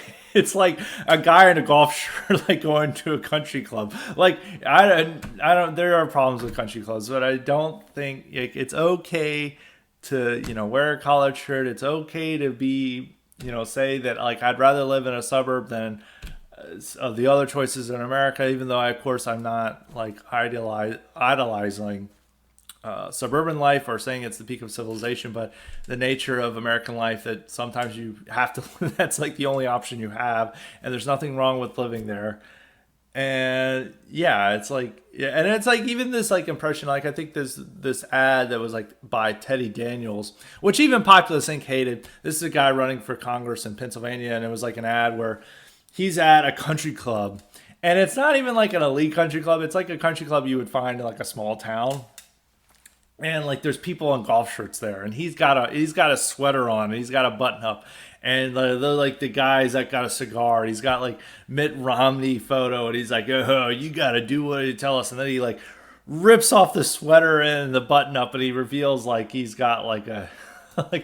Speaker 1: a guy in a golf shirt, like going to a country club. Like, I don't, there are problems with country clubs, but I don't think like, it's okay to, wear a collared shirt. It's okay to be, say that like, I'd rather live in a suburb than of the other choices in America, even though of course I'm not like idolizing suburban life or saying it's the peak of civilization, but the nature of American life, that sometimes you have to, that's like the only option you have, and there's nothing wrong with living there. And yeah, it's like, yeah, and it's like even this like impression, like I think this ad that was like by Teddy Daniels, which even Populist Inc. hated. This is a guy running for Congress in Pennsylvania, and it was like an ad where he's at a country club, and it's not even like an elite country club. It's like a country club you would find in like a small town. And like there's people in golf shirts there, and he's got a sweater on, and he's got a button up, and they're like the guys that got a cigar. He's got like Mitt Romney photo, and he's like, "Oh, you got to do what you tell us." And then he like rips off the sweater and the button up, and he reveals like he's got like a a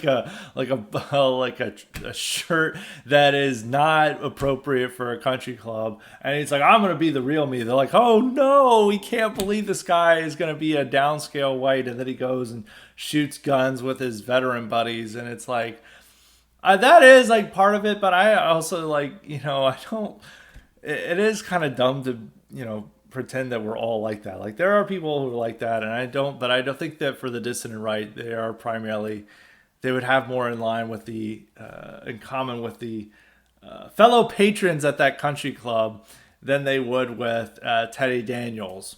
Speaker 1: shirt that is not appropriate for a country club. And he's like, I'm gonna be the real me. They're like, oh no, we can't believe this guy is gonna be a downscale white. And then he goes and shoots guns with his veteran buddies, and it's like that is like part of it. But I also like, I don't, it is kind of dumb to pretend that we're all like that. Like, there are people who are like that, and I don't think that for the dissident right, they are primarily, they would have more in line with in common with the fellow patrons at that country club than they would with Teddy Daniels.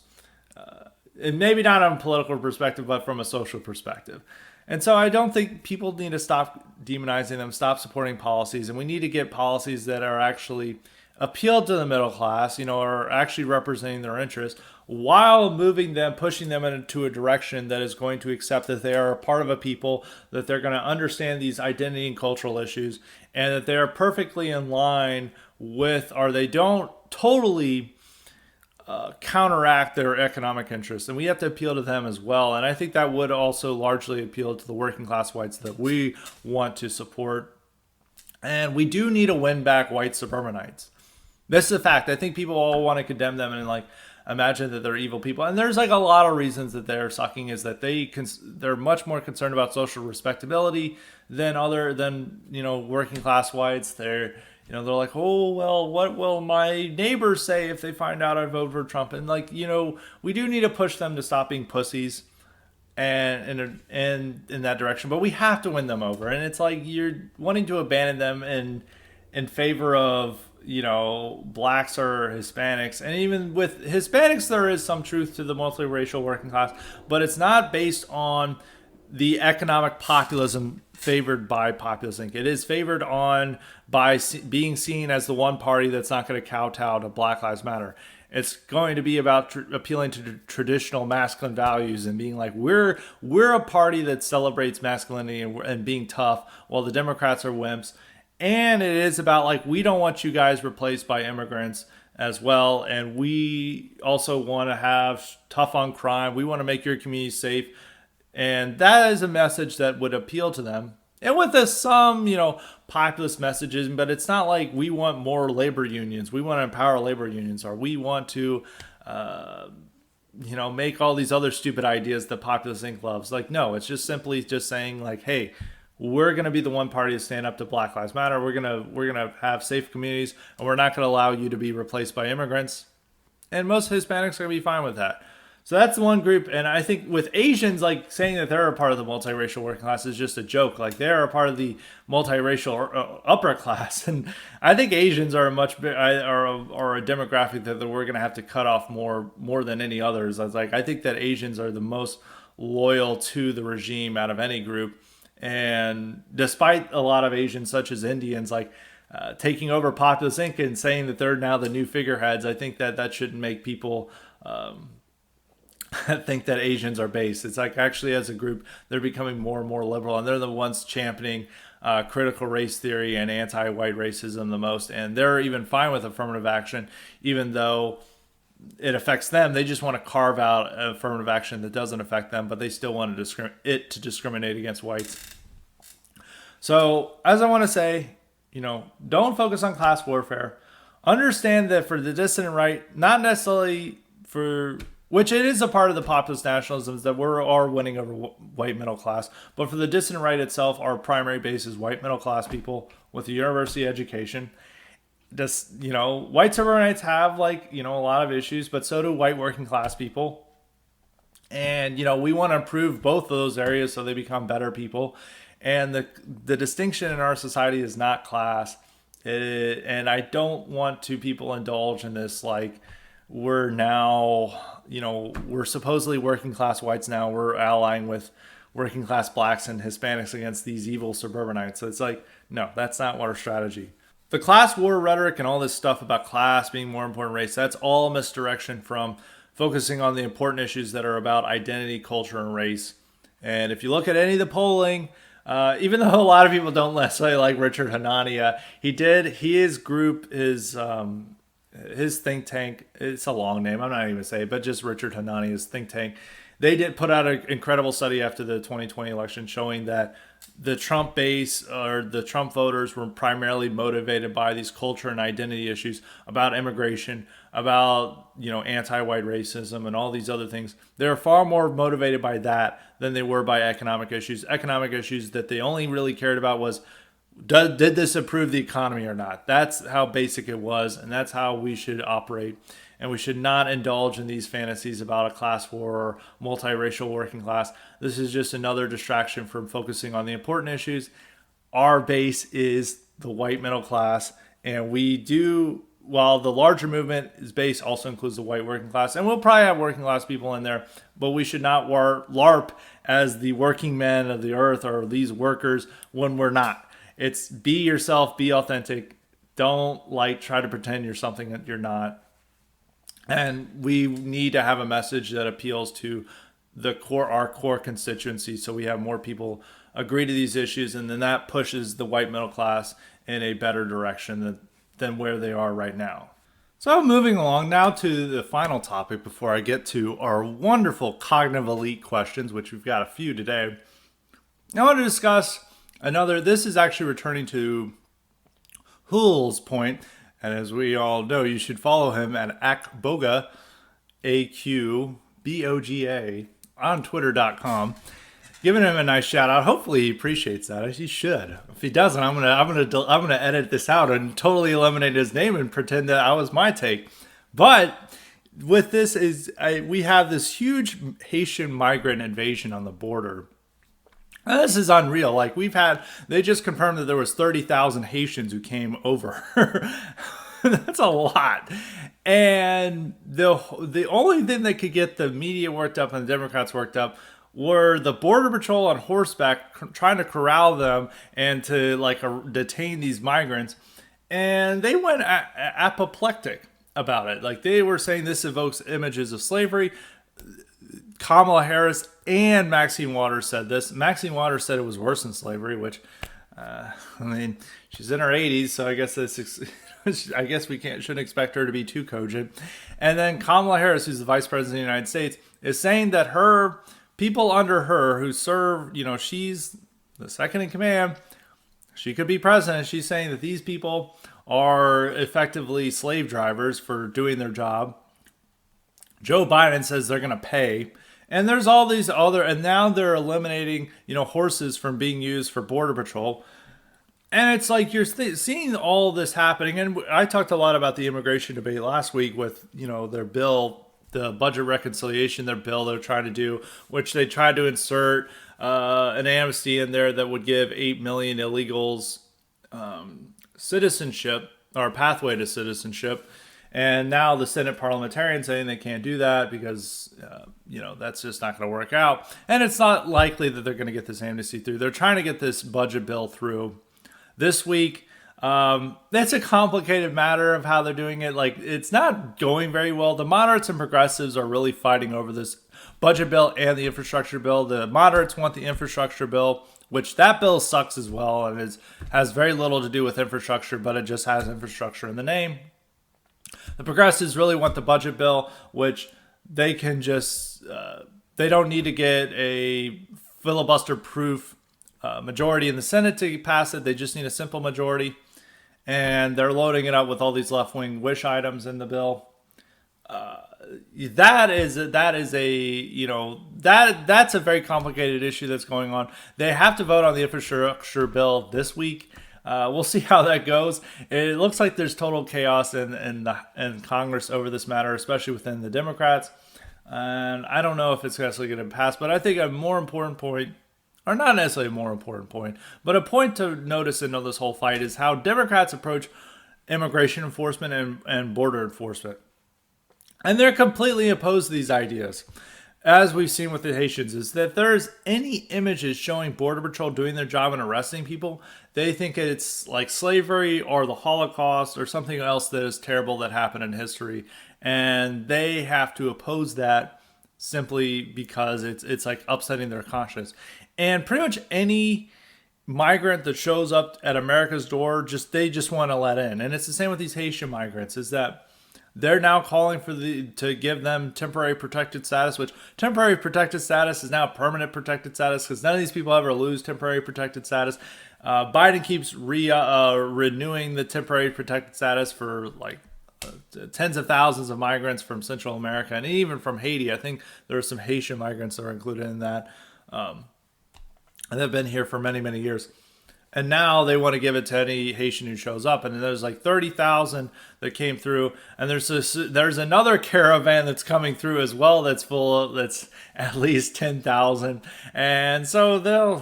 Speaker 1: and maybe not on a political perspective, but from a social perspective. And so I don't think people need to stop demonizing them, stop supporting policies, and we need to get policies that are actually appeal to the middle class, are actually representing their interests, while moving them, pushing them into a direction that is going to accept that they are a part of a people, that they're going to understand these identity and cultural issues, and that they are perfectly in line with, or they don't totally counteract their economic interests. And we have to appeal to them as well. And I think that would also largely appeal to the working class whites that we want to support. And we do need to win back white suburbanites. This is a fact. I think people all want to condemn them and imagine that they're evil people. And there's a lot of reasons that they're sucking, is that they're much more concerned about social respectability than working class whites. They're like, oh, well, what will my neighbors say if they find out I vote for Trump? And we do need to push them to stop being pussies and in that direction. But we have to win them over. And it's like you're wanting to abandon them in favor of blacks or Hispanics. And even with Hispanics, there is some truth to the multiracial working class, but it's not based on the economic populism favored by Populist Inc. It is favored on by being seen as the one party that's not going to kowtow to Black Lives Matter. It's going to be about appealing to traditional masculine values and being like, we're a party that celebrates masculinity and being tough, while the Democrats are wimps. And it is about we don't want you guys replaced by immigrants as well. And we also want to have tough on crime. We want to make your community safe. And that is a message that would appeal to them. And with some, populist messages, but it's not like we want more labor unions. We want to empower labor unions, or we want to, make all these other stupid ideas that Populist Inc. loves. No, it's just simply just saying hey, we're going to be the one party to stand up to Black Lives Matter. We're gonna have safe communities, and we're not going to allow you to be replaced by immigrants. And most Hispanics are going to be fine with that. So that's one group. And I think with Asians, saying that they're a part of the multiracial working class is just a joke. They're a part of the multiracial upper class. And I think Asians are are a demographic that we're going to have to cut off more than any others. I think that Asians are the most loyal to the regime out of any group. And despite a lot of Asians, such as Indians, taking over Populist Inc. and saying that they're now the new figureheads, I think that shouldn't make people think that Asians are base. It's actually, as a group, they're becoming more and more liberal, and they're the ones championing critical race theory and anti-white racism the most. And they're even fine with affirmative action, even though it affects them. They just want to carve out affirmative action that doesn't affect them, but they still want to discriminate against whites. So, as I want to say, don't focus on class warfare. Understand that for the dissident right, not necessarily for which it is a part of the populist nationalism, is that we are winning over white middle class. But for the dissident right itself, our primary base is white middle class people with a university education. White suburbanites have a lot of issues, but so do white working class people. And, we want to improve both of those areas so they become better people. And the distinction in our society is not class. And I don't want people indulge in this, we're now, we're supposedly working class whites now. We're allying with working class blacks and Hispanics against these evil suburbanites. So it's no, that's not our strategy. The class war rhetoric and all this stuff about class being more important than race, that's all misdirection from focusing on the important issues that are about identity, culture, and race. And if you look at any of the polling, even though a lot of people don't necessarily like Richard Hanania, his think tank, it's a long name, I'm not even going to say it, but just Richard Hanania's think tank, they did put out an incredible study after the 2020 election showing that the Trump base, or the Trump voters, were primarily motivated by these culture and identity issues about immigration, about anti-white racism and all these other things. They're far more motivated by that than they were by economic issues. Economic issues that they only really cared about was, did this improve the economy or not? That's how basic it was, and that's how we should operate. And we should not indulge in these fantasies about a class war or multiracial working class. This is just another distraction from focusing on the important issues. Our base is the white middle class, and we while the larger movement is base also includes the white working class, and we'll probably have working class people in there, but we should not LARP as the working men of the earth or these workers when we're not. It's be yourself, be authentic. Don't try to pretend you're something that you're not. And we need to have a message that appeals to our core constituency, so we have more people agree to these issues, and then that pushes the white middle class in a better direction than where they are right now. So moving along now to the final topic before I get to our wonderful cognitive elite questions, which we've got a few today. I want to discuss this is actually returning to Hull's point, and as we all know, you should follow him at Akboga, AQBOGA, on Twitter.com. Giving him a nice shout out. Hopefully he appreciates that. He should. If he doesn't, I'm gonna edit this out and totally eliminate his name and pretend that was my take. But with this we have this huge Haitian migrant invasion on the border. And this is unreal. They just confirmed that there was 30,000 Haitians who came over. That's a lot. And the only thing that could get the media worked up and the Democrats worked up were the Border Patrol on horseback trying to corral them and to detain these migrants. And they went apoplectic about it. They were saying this evokes images of slavery. Kamala Harris and Maxine Waters said this. Maxine Waters said it was worse than slavery, which, she's in her 80s, so I guess we shouldn't expect her to be too cogent. And then Kamala Harris, who's the Vice President of the United States, is saying that her people under her who serve, she's the second in command, she could be president. She's saying that these people are effectively slave drivers for doing their job. Joe Biden says they're going to pay. And there's all these and now they're eliminating, horses from being used for Border Patrol. And it's you're seeing all this happening. And I talked a lot about the immigration debate last week with, their bill, the budget reconciliation, their bill they're trying to do, which they tried to insert an amnesty in there that would give 8 million illegals citizenship or a pathway to citizenship. And now the Senate parliamentarians saying they can't do that because, that's just not going to work out. And it's not likely that they're going to get this amnesty through. They're trying to get this budget bill through this week. That's a complicated matter of how they're doing it. It's not going very well. The moderates and progressives are really fighting over this budget bill and the infrastructure bill. The moderates want the infrastructure bill, which that bill sucks as well and has very little to do with infrastructure, but it just has infrastructure in the name. The progressives really want the budget bill, which they can just, they don't need to get a filibuster-proof majority in the Senate to pass it. They just need a simple majority. And they're loading it up with all these left-wing wish items in the bill. That's a very complicated issue that's going on. They have to vote on the infrastructure bill this week. We'll see how that goes. It looks like there's total chaos in Congress over this matter, especially within the Democrats. And I don't know if it's actually going to pass, but I think a more important point, or not necessarily a more important point, but a point to notice in this whole fight is how Democrats approach immigration enforcement and border enforcement. And they're completely opposed to these ideas. As we've seen with the Haitians, is that if there's any images showing Border Patrol doing their job and arresting people, they think it's like slavery or the Holocaust or something else that is terrible that happened in history. And they have to oppose that simply because it's like upsetting their conscience. And pretty much any migrant that shows up at America's door, they just want to let in. And it's the same with these Haitian migrants, is that they're now calling to give them temporary protected status, which temporary protected status is now permanent protected status because none of these people ever lose temporary protected status. Biden keeps renewing the temporary protected status for tens of thousands of migrants from Central America and even from Haiti. I think there are some Haitian migrants that are included in that. And they've been here for many, many years. And now they want to give it to any Haitian who shows up. And there's 30,000 that came through. And there's another caravan that's coming through as well that's at least 10,000. And so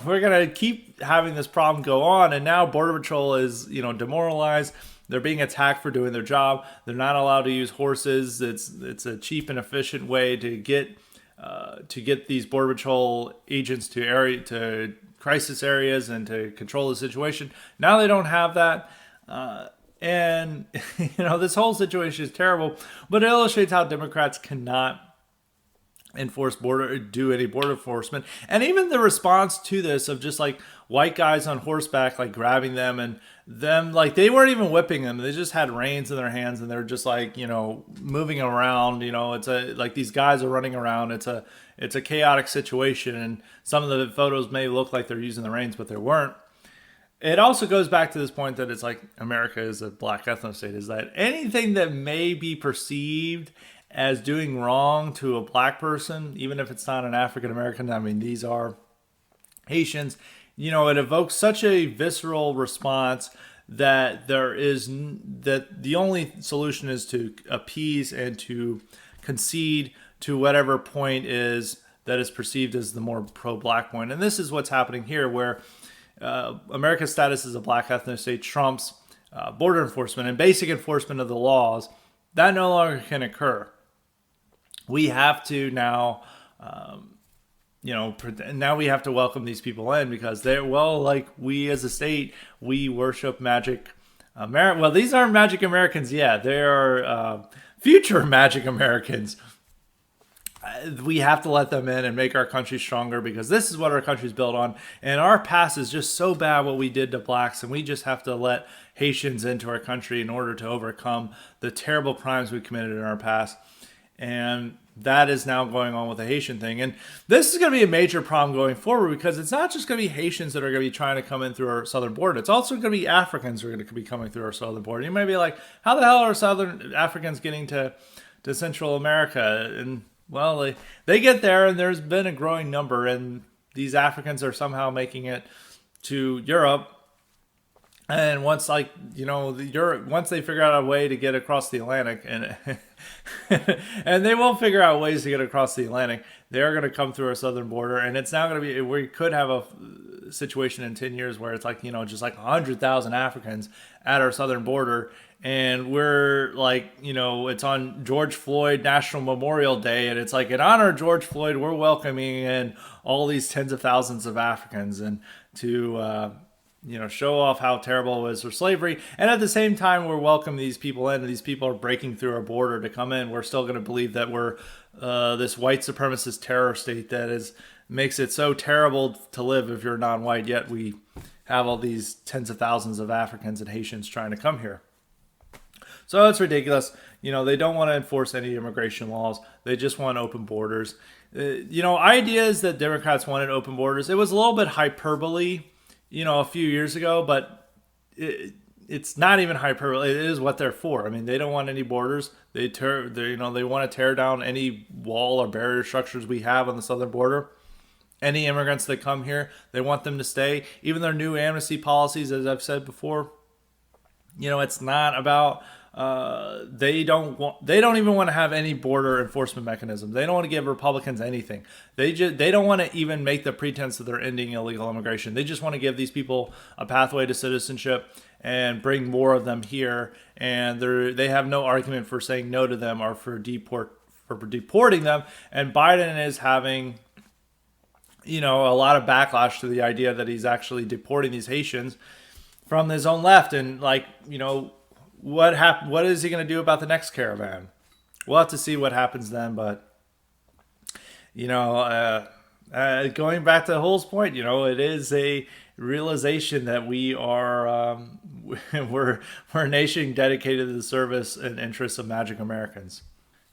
Speaker 1: we're going to keep having this problem go on. And now Border Patrol is, demoralized. They're being attacked for doing their job. They're not allowed to use horses. It's a cheap and efficient way to get these border patrol agents to crisis areas and to control the situation. Now they don't have that. And this whole situation is terrible, but it illustrates how Democrats cannot do any border enforcement. And even the response to this of just like white guys on horseback, like grabbing them, and them, like, they weren't even whipping them. They just had reins in their hands and they're just like, moving around. It's like these guys are running around. It's a chaotic situation. And some of the photos may look like they're using the reins, but they weren't. It also goes back to this point that it's like America is a black ethno state, is that anything that may be perceived as doing wrong to a black person, even if it's not an African American, I mean, these are Haitians, it evokes such a visceral response that that the only solution is to appease and to concede to whatever point is that is perceived as the more pro-black point. And this is what's happening here, where America's status as a black ethno state trumps border enforcement and basic enforcement of the laws. That no longer can occur. We have to now, now we have to welcome these people in because like we as a state, we worship magic America. Well, these aren't magic Americans yet. They are future magic Americans. We have to let them in and make our country stronger because this is what our country's built on. And our past is just so bad what we did to blacks, and we just have to let Haitians into our country in order to overcome the terrible crimes we committed in our past. And that is now going on with the Haitian thing. And this is going to be a major problem going forward because it's not just going to be Haitians that are going to be trying to come in through our southern border. It's also going to be Africans who are going to be coming through our southern border. You might be like, how the hell are Southern Africans getting to Central America? And well, they get there, and there's been a growing number, and these Africans are somehow making it to Europe. And once they figure out a way to get across the Atlantic, and and they will figure out ways to get across the Atlantic, they are going to come through our southern border. And it's now going to be, we could have a situation in 10 years where it's like, just like 100,000 Africans at our southern border. And we're like, it's on George Floyd National Memorial Day. And it's like, in honor of George Floyd, we're welcoming in all these tens of thousands of Africans and to, show off how terrible it was for slavery. And at the same time, we're welcoming these people in, and these people are breaking through our border to come in. We're still going to believe that we're this white supremacist terror state that makes it so terrible to live if you're non-white, yet we have all these tens of thousands of Africans and Haitians trying to come here. So it's ridiculous. They don't want to enforce any immigration laws. They just want open borders. Ideas that Democrats wanted open borders, it was a little bit hyperbole, a few years ago, but it's not even hyperbole. It is what they're for. I mean, they don't want any borders. They want to tear down any wall or barrier structures we have on the southern border. Any immigrants that come here, they want them to stay. Even their new amnesty policies, as I've said before, it's not about. They don't even want to have any border enforcement mechanism. They don't want to give Republicans anything. They don't want to even make the pretense that they're ending illegal immigration. They just want to give these people a pathway to citizenship and bring more of them here. And they have no argument for saying no to them or for deporting them. And Biden is having, a lot of backlash to the idea that he's actually deporting these Haitians from his own left. And what is he going to do about the next caravan? We'll have to see what happens then. But, going back to Hull's point, it is a realization that we are, we're a nation dedicated to the service and interests of magic Americans.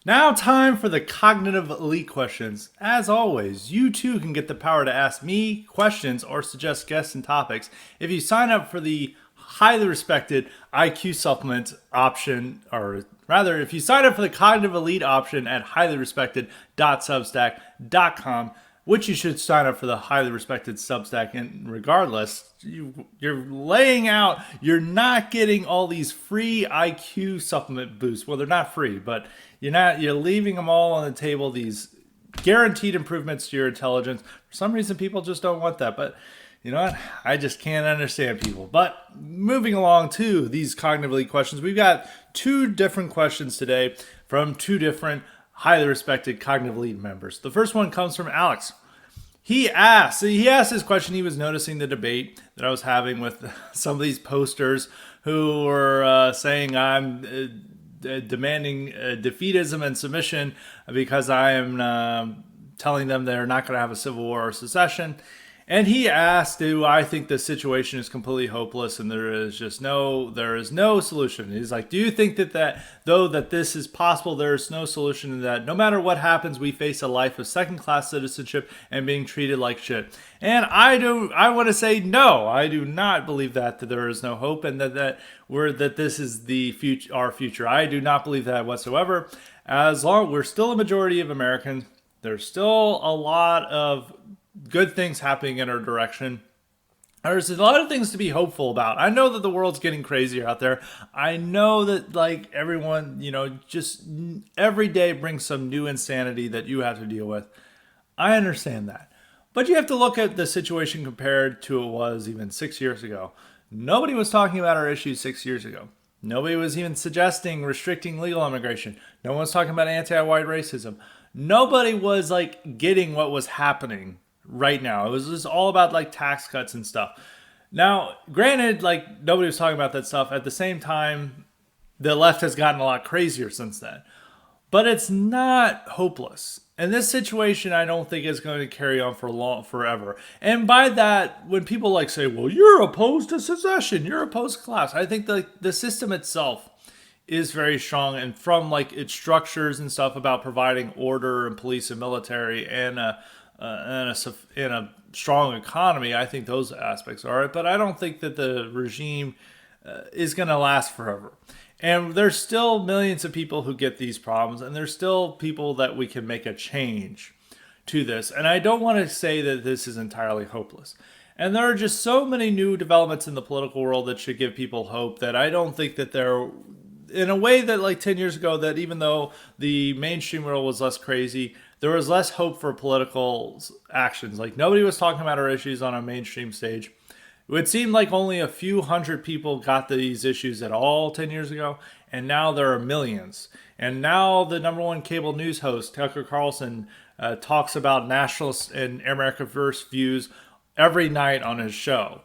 Speaker 1: Now time for the cognitive elite questions. As always, you too can get the power to ask me questions or suggest guests and topics if you sign up for the highly respected IQ supplement option, or rather, if you sign up for the cognitive elite option at highlyRespected.substack.com, which you should sign up for the highly respected Substack. And regardless, you're laying out, you're not getting all these free IQ supplement boosts. Well, they're not free, but you're leaving them all on the table, these guaranteed improvements to your intelligence. For some reason, people just don't want that. But You know what? I just can't understand people. But moving along to these cognitive elite questions, we've got two different questions today from two different highly respected cognitive elite members. The first one comes from Alex. He asked this question. He was noticing the debate that I was having with some of these posters who were saying I'm demanding defeatism and submission because I am telling them they're not going to have a civil war or secession. And he asked, do I think the situation is completely hopeless and there is no solution? He's like, do you think that though that this is possible, there is no solution, and that no matter what happens, we face a life of second-class citizenship and being treated like shit? And I want to say no, I do not believe that there is no hope and that this is the future, our future. I do not believe that whatsoever. As long we're still a majority of Americans, there's still a lot of good things happening in our direction. There's a lot of things to be hopeful about. I know that the world's getting crazier out there. I know that like everyone, just every day brings some new insanity that you have to deal with. I understand that. But you have to look at the situation compared to it was even 6 years ago. Nobody was talking about our issues 6 years ago. Nobody was even suggesting restricting legal immigration. No one was talking about anti-white racism. Nobody was like getting what was happening right now. It was just all about like tax cuts and stuff. Now, granted, like nobody was talking about that stuff. At the same time, the left has gotten a lot crazier since then. But it's not hopeless. And this situation, I don't think is going to carry on forever. And by that, when people like say, well, you're opposed to secession, you're opposed to collapse, I think the system itself is very strong, and from like its structures and stuff about providing order and police and military and a strong economy, I think those aspects are it. But I don't think that the regime is going to last forever. And there's still millions of people who get these problems, and there's still people that we can make a change to this. And I don't want to say that this is entirely hopeless. And there are just so many new developments in the political world that should give people hope that I don't think that they're in a way that like 10 years ago, that even though the mainstream world was less crazy, there was less hope for political actions. Like nobody was talking about our issues on a mainstream stage. It would seem like only a few hundred people got these issues at all 10 years ago, and now there are millions. And now the number one cable news host, Tucker Carlson, talks about nationalist and America First views every night on his show.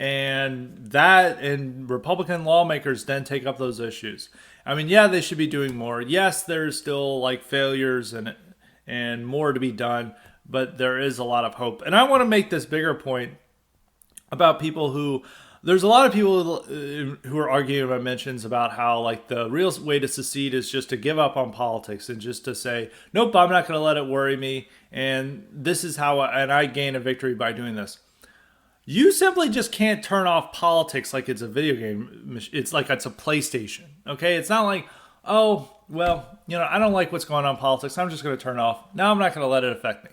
Speaker 1: And Republican lawmakers then take up those issues. I mean, yeah, they should be doing more. Yes, there's still like failures and more to be done, but there is a lot of hope. And I want to make this bigger point about people there's a lot of people who are arguing about mentions about how like the real way to secede is just to give up on politics and just to say, nope, I'm not going to let it worry me. And this is how I gain a victory by doing this. You simply just can't turn off politics like it's a video game. It's like it's a PlayStation. Okay. It's not like, oh, well, I don't like what's going on in politics. I'm just going to turn it off. Now I'm not going to let it affect me.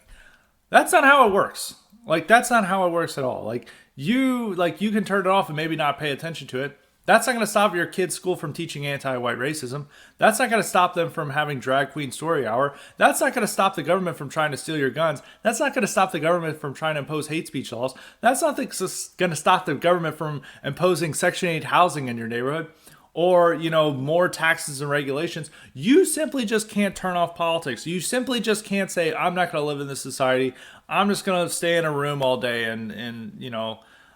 Speaker 1: That's not how it works. Like, that's not how it works at all. Like you can turn it off and maybe not pay attention to it. That's not going to stop your kid's school from teaching anti-white racism. That's not going to stop them from having drag queen story hour. That's not going to stop the government from trying to steal your guns. That's not going to stop the government from trying to impose hate speech laws. That's not going to stop the government from imposing Section 8 housing in your neighborhood or, more taxes and regulations. You simply just can't turn off politics. You simply just can't say, I'm not going to live in this society. I'm just going to stay in a room all day and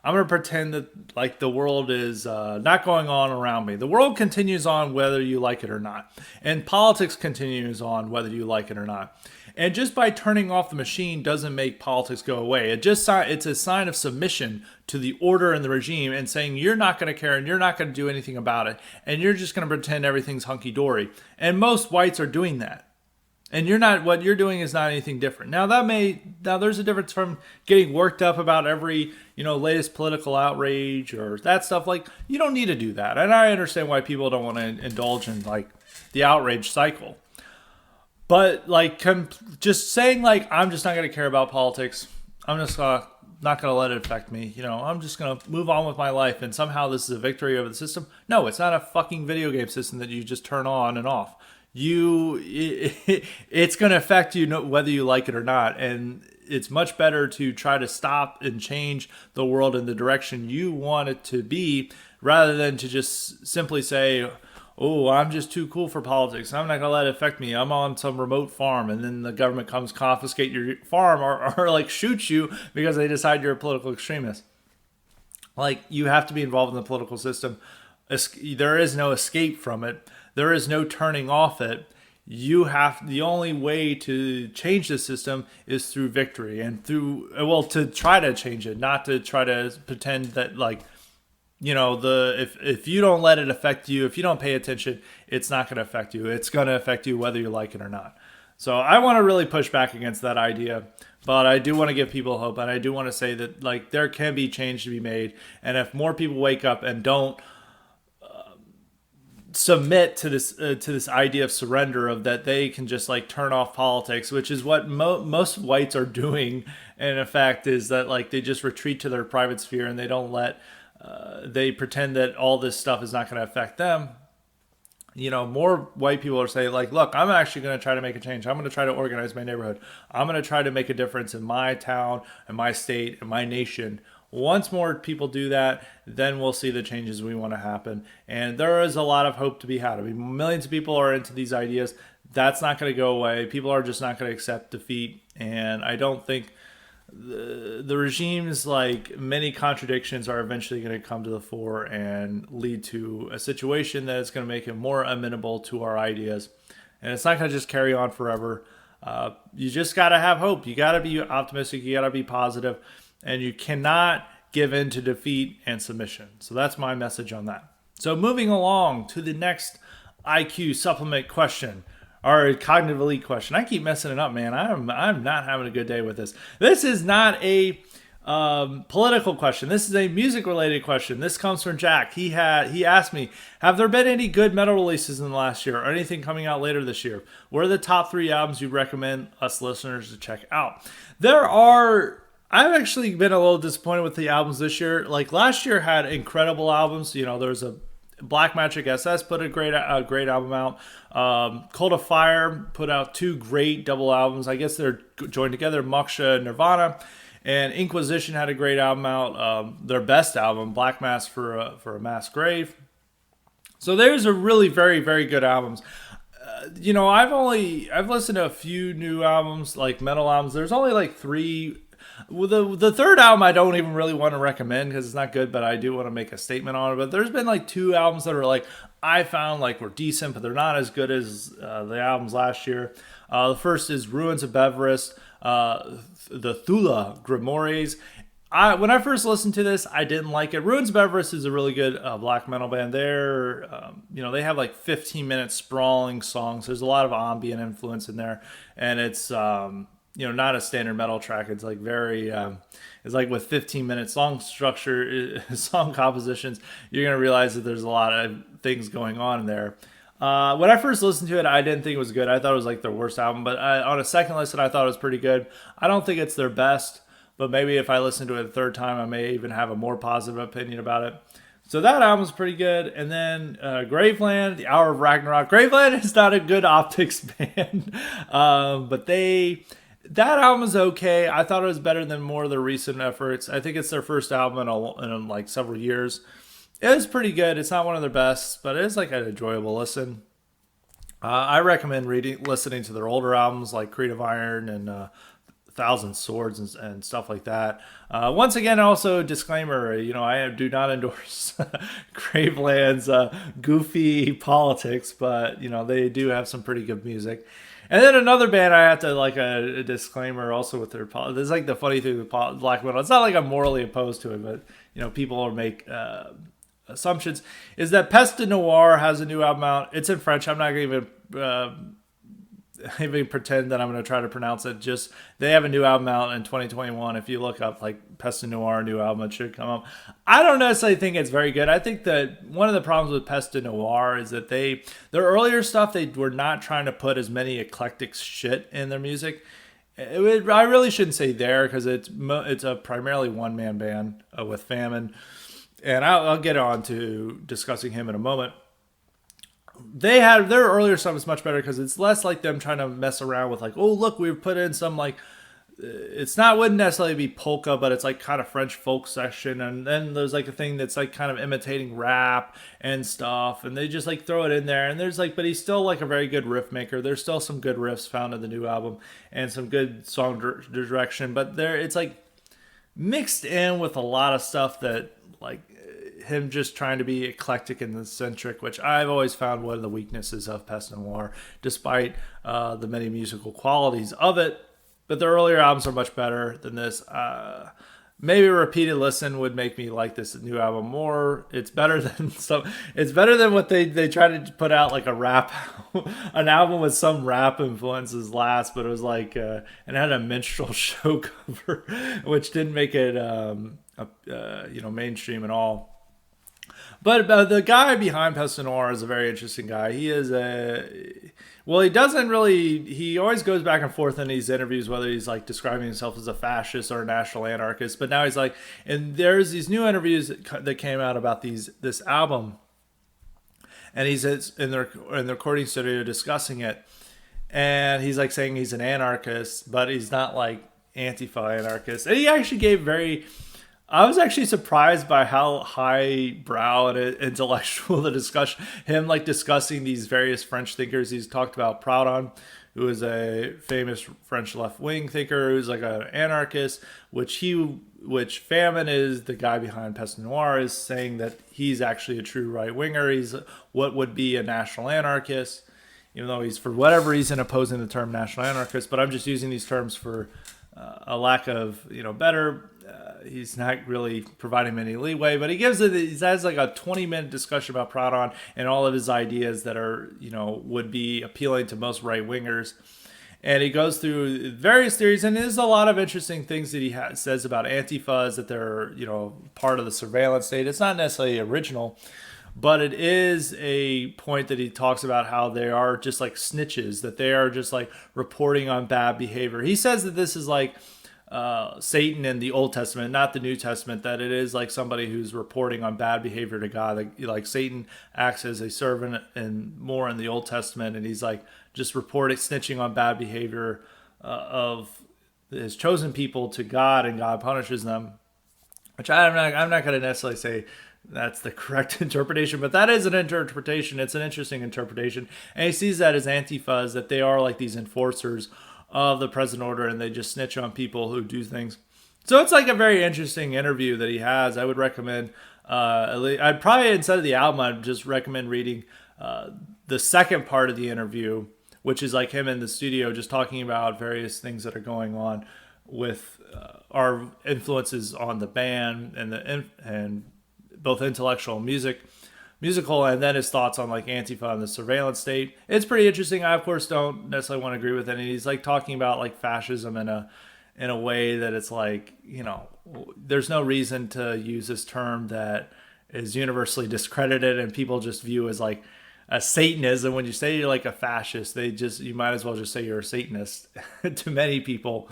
Speaker 1: I'm going to pretend that like the world is not going on around me. The world continues on whether you like it or not. And politics continues on whether you like it or not. And just by turning off the machine doesn't make politics go away. It's a sign of submission to the order and the regime and saying you're not going to care and you're not going to do anything about it. And you're just going to pretend everything's hunky-dory. And most whites are doing that. And what you're doing is not anything different. Now there's a difference from getting worked up about every, latest political outrage or that stuff. Like, you don't need to do that. And I understand why people don't want to indulge in like the outrage cycle. But like just saying like, I'm just not going to care about politics. I'm just not going to let it affect me. I'm just going to move on with my life. And somehow this is a victory over the system. No, it's not a fucking video game system that you just turn on and off. It's going to affect you whether you like it or not. And it's much better to try to stop and change the world in the direction you want it to be, rather than to just simply say, oh, I'm just too cool for politics, I'm not going to let it affect me, I'm on some remote farm, and then the government comes confiscate your farm, or like shoot you because they decide you're a political extremist. Like, you have to be involved in the political system. There is no escape from it. There is no turning off it. The only way to change the system is through victory, and to try to change it, not to try to pretend that, like, if you don't let it affect you, if you don't pay attention, it's not going to affect you. It's going to affect you whether you like it or not. So I want to really push back against that idea, but I do want to give people hope, and I do want to say that, like, there can be change to be made, and if more people wake up and don't submit to this idea of surrender, of that they can just like turn off politics, which is what most whites are doing, and in fact is that, like, they just retreat to their private sphere and they don't let they pretend that all this stuff is not going to affect them. More white people are saying, like, look, I'm actually going to try to make a change. I'm going to try to organize my neighborhood. I'm going to try to make a difference in my town and my state and my nation. Once more people do that, then we'll see the changes we want to happen. And there is a lot of hope to be had. I mean, millions of people are into these ideas. That's not going to go away. People are just not going to accept defeat. And I don't think the regime's, like, many contradictions are eventually going to come to the fore and lead to a situation that is going to make it more amenable to our ideas. And it's not going to just carry on forever. You just got to have hope. You got to be optimistic. You got to be positive. And you cannot give in to defeat and submission. So that's my message on that. So moving along to the next IQ supplement question, or cognitive elite question. I keep messing it up, man. I'm not having a good day with this. This is not a political question. This is a music related question. This comes from Jack. He asked me, have there been any good metal releases in the last year, or anything coming out later this year? What are the top 3 albums you recommend us listeners to check out? I've actually been a little disappointed with the albums this year. Like, last year had incredible albums. There's a Black Magic SS put a great album out. Cold of Fire put out 2 great double albums. I guess they're joined together. Moksha and Nirvana. And Inquisition had a great album out. Their best album, Black Mass for a Mass Grave. So there's a really very, very good albums. I've listened to a few new albums, like metal albums. There's only like 3. Well, the third album I don't even really want to recommend because it's not good, but I do want to make a statement on it. But there's been like 2 albums that are like, I found like were decent, but they're not as good as the albums last year. The first is Ruins of Beverus, the Thula Grimoires. When I first listened to this, I didn't like it. Ruins of Beverus is a really good black metal band. They have like 15-minute sprawling songs. There's a lot of ambient influence in there, and it's not a standard metal track. It's like very, it's like with 15-minute song structure, song compositions, you're going to realize that there's a lot of things going on in there. When I first listened to it, I didn't think it was good. I thought it was like their worst album, but on a second listen, I thought it was pretty good. I don't think it's their best, but maybe if I listen to it a third time, I may even have a more positive opinion about it. So that album's pretty good. And then Graveland, The Hour of Ragnarok. Graveland is not a good Optics band, but that album is okay. I thought it was better than more of their recent efforts. I think it's their first album in like several years. It was pretty good. It's not one of their best, but it is like an enjoyable listen. I recommend listening to their older albums like Creed of Iron and Thousand Swords and stuff like that. Once again, also disclaimer, I do not endorse Graveland's goofy politics, but they do have some pretty good music. And then another band I have to like a disclaimer also with their politics. This is like the funny thing with black metal. It's not like I'm morally opposed to it, but people will make assumptions. Is that Peste de Noir has a new album out? It's in French. I'm not going to even pretend that I'm going to try to pronounce it. Just they have a new album out in 2021. If you look up like Peste de Noir new album, it should come up. I don't necessarily think it's very good. I think that one of the problems with Peste de Noir is that their earlier stuff, they were not trying to put as many eclectic shit in their music. I really shouldn't say there because it's a primarily one-man band with Famine, and I'll get on to discussing him in a moment. Their earlier stuff is much better because it's less like them trying to mess around with like, oh look, we've put in some like wouldn't necessarily be polka, but it's like kind of French folk section, and then there's like a thing that's like kind of imitating rap and stuff, and they just like throw it in there, and there's like, but he's still like a very good riff maker. There's still some good riffs found in the new album and some good song direction, but there it's like mixed in with a lot of stuff that like him just trying to be eclectic and eccentric, which I've always found one of the weaknesses of Pest Noir, despite the many musical qualities of it. But the earlier albums are much better than this. Maybe a repeated listen would make me like this new album more. It's better than some. It's better than what they tried to put out, like a rap, an album with some rap influences last. But it was like and it had a minstrel show cover, which didn't make it mainstream at all. But the guy behind Pest Noir is a very interesting guy. He is he doesn't really, he always goes back and forth in these interviews, whether he's like describing himself as a fascist or a national anarchist. But now he's like, and there's these new interviews that came out about this album. And he's in the recording studio discussing it. And he's like saying he's an anarchist, but he's not like Antifa anarchist. And he actually gave I was actually surprised by how highbrow and intellectual the discussion, him like discussing these various French thinkers. He's talked about Proudhon, who is a famous French left-wing thinker, who's like an anarchist, which Famine is the guy behind Pest Noir, is saying that he's actually a true right-winger. He's what would be a national anarchist, even though he's for whatever reason opposing the term national anarchist. But I'm just using these terms for a lack of better. He's not really providing any leeway, but he has like a 20-minute discussion about Proudhon and all of his ideas that are, would be appealing to most right wingers. And he goes through various theories, and there's a lot of interesting things that he says about Antifas, that they're, part of the surveillance state. It's not necessarily original, but it is a point that he talks about how they are just like snitches, that they are just like reporting on bad behavior. He says that this is like Satan in the Old Testament, not the New Testament, that it is like somebody who's reporting on bad behavior to God. Like Satan acts as a servant and more in the Old Testament, and he's like just snitching on bad behavior of his chosen people to God, and God punishes them. Which I'm not going to necessarily say that's the correct interpretation, but that is an interpretation. It's an interesting interpretation, and he sees that as Antifas, that they are like these enforcers of the present order, and they just snitch on people who do things. So it's like a very interesting interview that he has. I would recommend, I'd probably, instead of the album, I'd just recommend reading the second part of the interview, which is like him in the studio just talking about various things that are going on with our influences on the band and both intellectual and musical, and then his thoughts on like Antifa and the surveillance state. It's pretty interesting. I of course don't necessarily want to agree with it. And he's like talking about like fascism in a way that it's like, there's no reason to use this term that is universally discredited and people just view as like a Satanist. And when you say you're like a fascist, you might as well just say you're a Satanist to many people.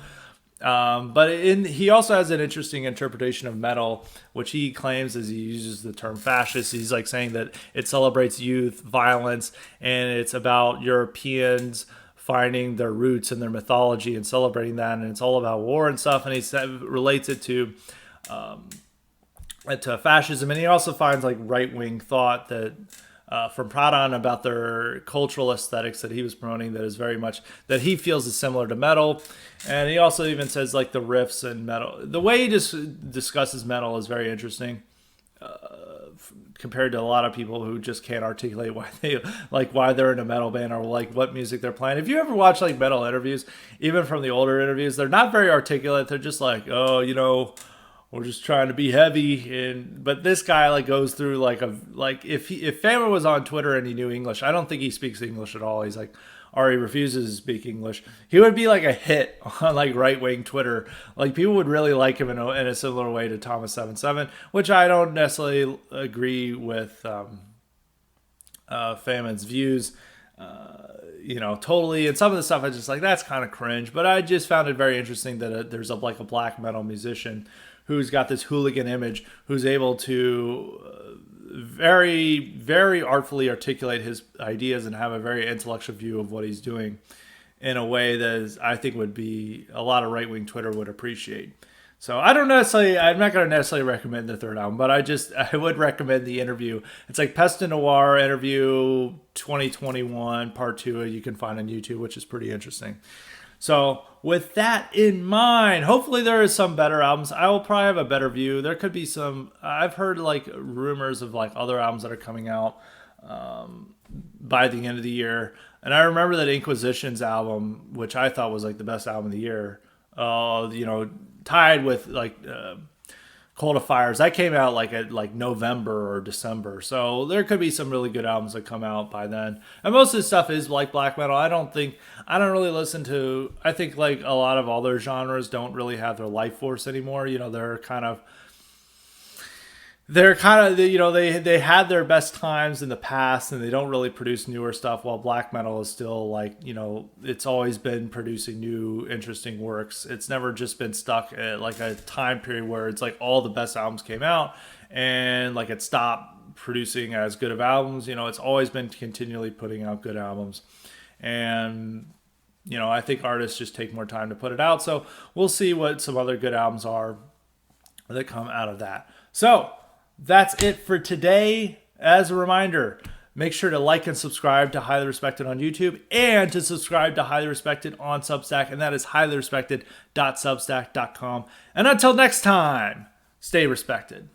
Speaker 1: But he also has an interesting interpretation of metal, which he claims as he uses the term fascist. He's like saying that it celebrates youth, violence, and it's about Europeans finding their roots and their mythology and celebrating that, and it's all about war and stuff. And he relates it to fascism, and he also finds like right-wing thought that from Proudhon about their cultural aesthetics that he was promoting that is very much that he feels is similar to metal. And he also even says like the riffs and metal, the way he just discusses metal is very interesting compared to a lot of people who just can't articulate why they're in a metal band or like what music they're playing. If you ever watch like metal interviews, even from the older interviews, they're not very articulate. They're just like, we're just trying to be heavy, but this guy like goes through if Famine was on Twitter and he knew English, I don't think he speaks English at all. He's like, or he refuses to speak English. He would be like a hit on like right wing Twitter. Like people would really like him in a similar way to Thomas 77, which I don't necessarily agree with Famine's views. Totally. And some of the stuff I just like, that's kind of cringe. But I just found it very interesting that there's a black metal musician who's got this hooligan image, who's able to very, very artfully articulate his ideas and have a very intellectual view of what he's doing. in a way that is, I think would be a lot of right-wing Twitter would appreciate. So I'm not going to necessarily recommend the third album, but I would recommend the interview. It's like Pest and Noir interview 2021 part 2 you can find on YouTube, which is pretty interesting. So with that in mind, hopefully there is some better albums. I will probably have a better view. There could be some, I've heard like rumors of like other albums that are coming out by the end of the year. And I remember that Inquisition's album, which I thought was like the best album of the year, tied with like Cold of Fires. That came out like at like November or December. So there could be some really good albums that come out by then. And most of this stuff is like black metal. I don't really listen to, I think like a lot of other genres don't really have their life force anymore. They're kind of, they had their best times in the past and they don't really produce newer stuff, while black metal is still like, it's always been producing new interesting works. It's never just been stuck at like a time period where it's like all the best albums came out and like it stopped producing as good of albums. It's always been continually putting out good albums. And I think artists just take more time to put it out. So we'll see what some other good albums are that come out of that. So that's it for today. As a reminder, make sure to like and subscribe to Highly Respected on YouTube and to subscribe to Highly Respected on Substack, and that is highlyrespected.substack.com. And until next time, stay respected.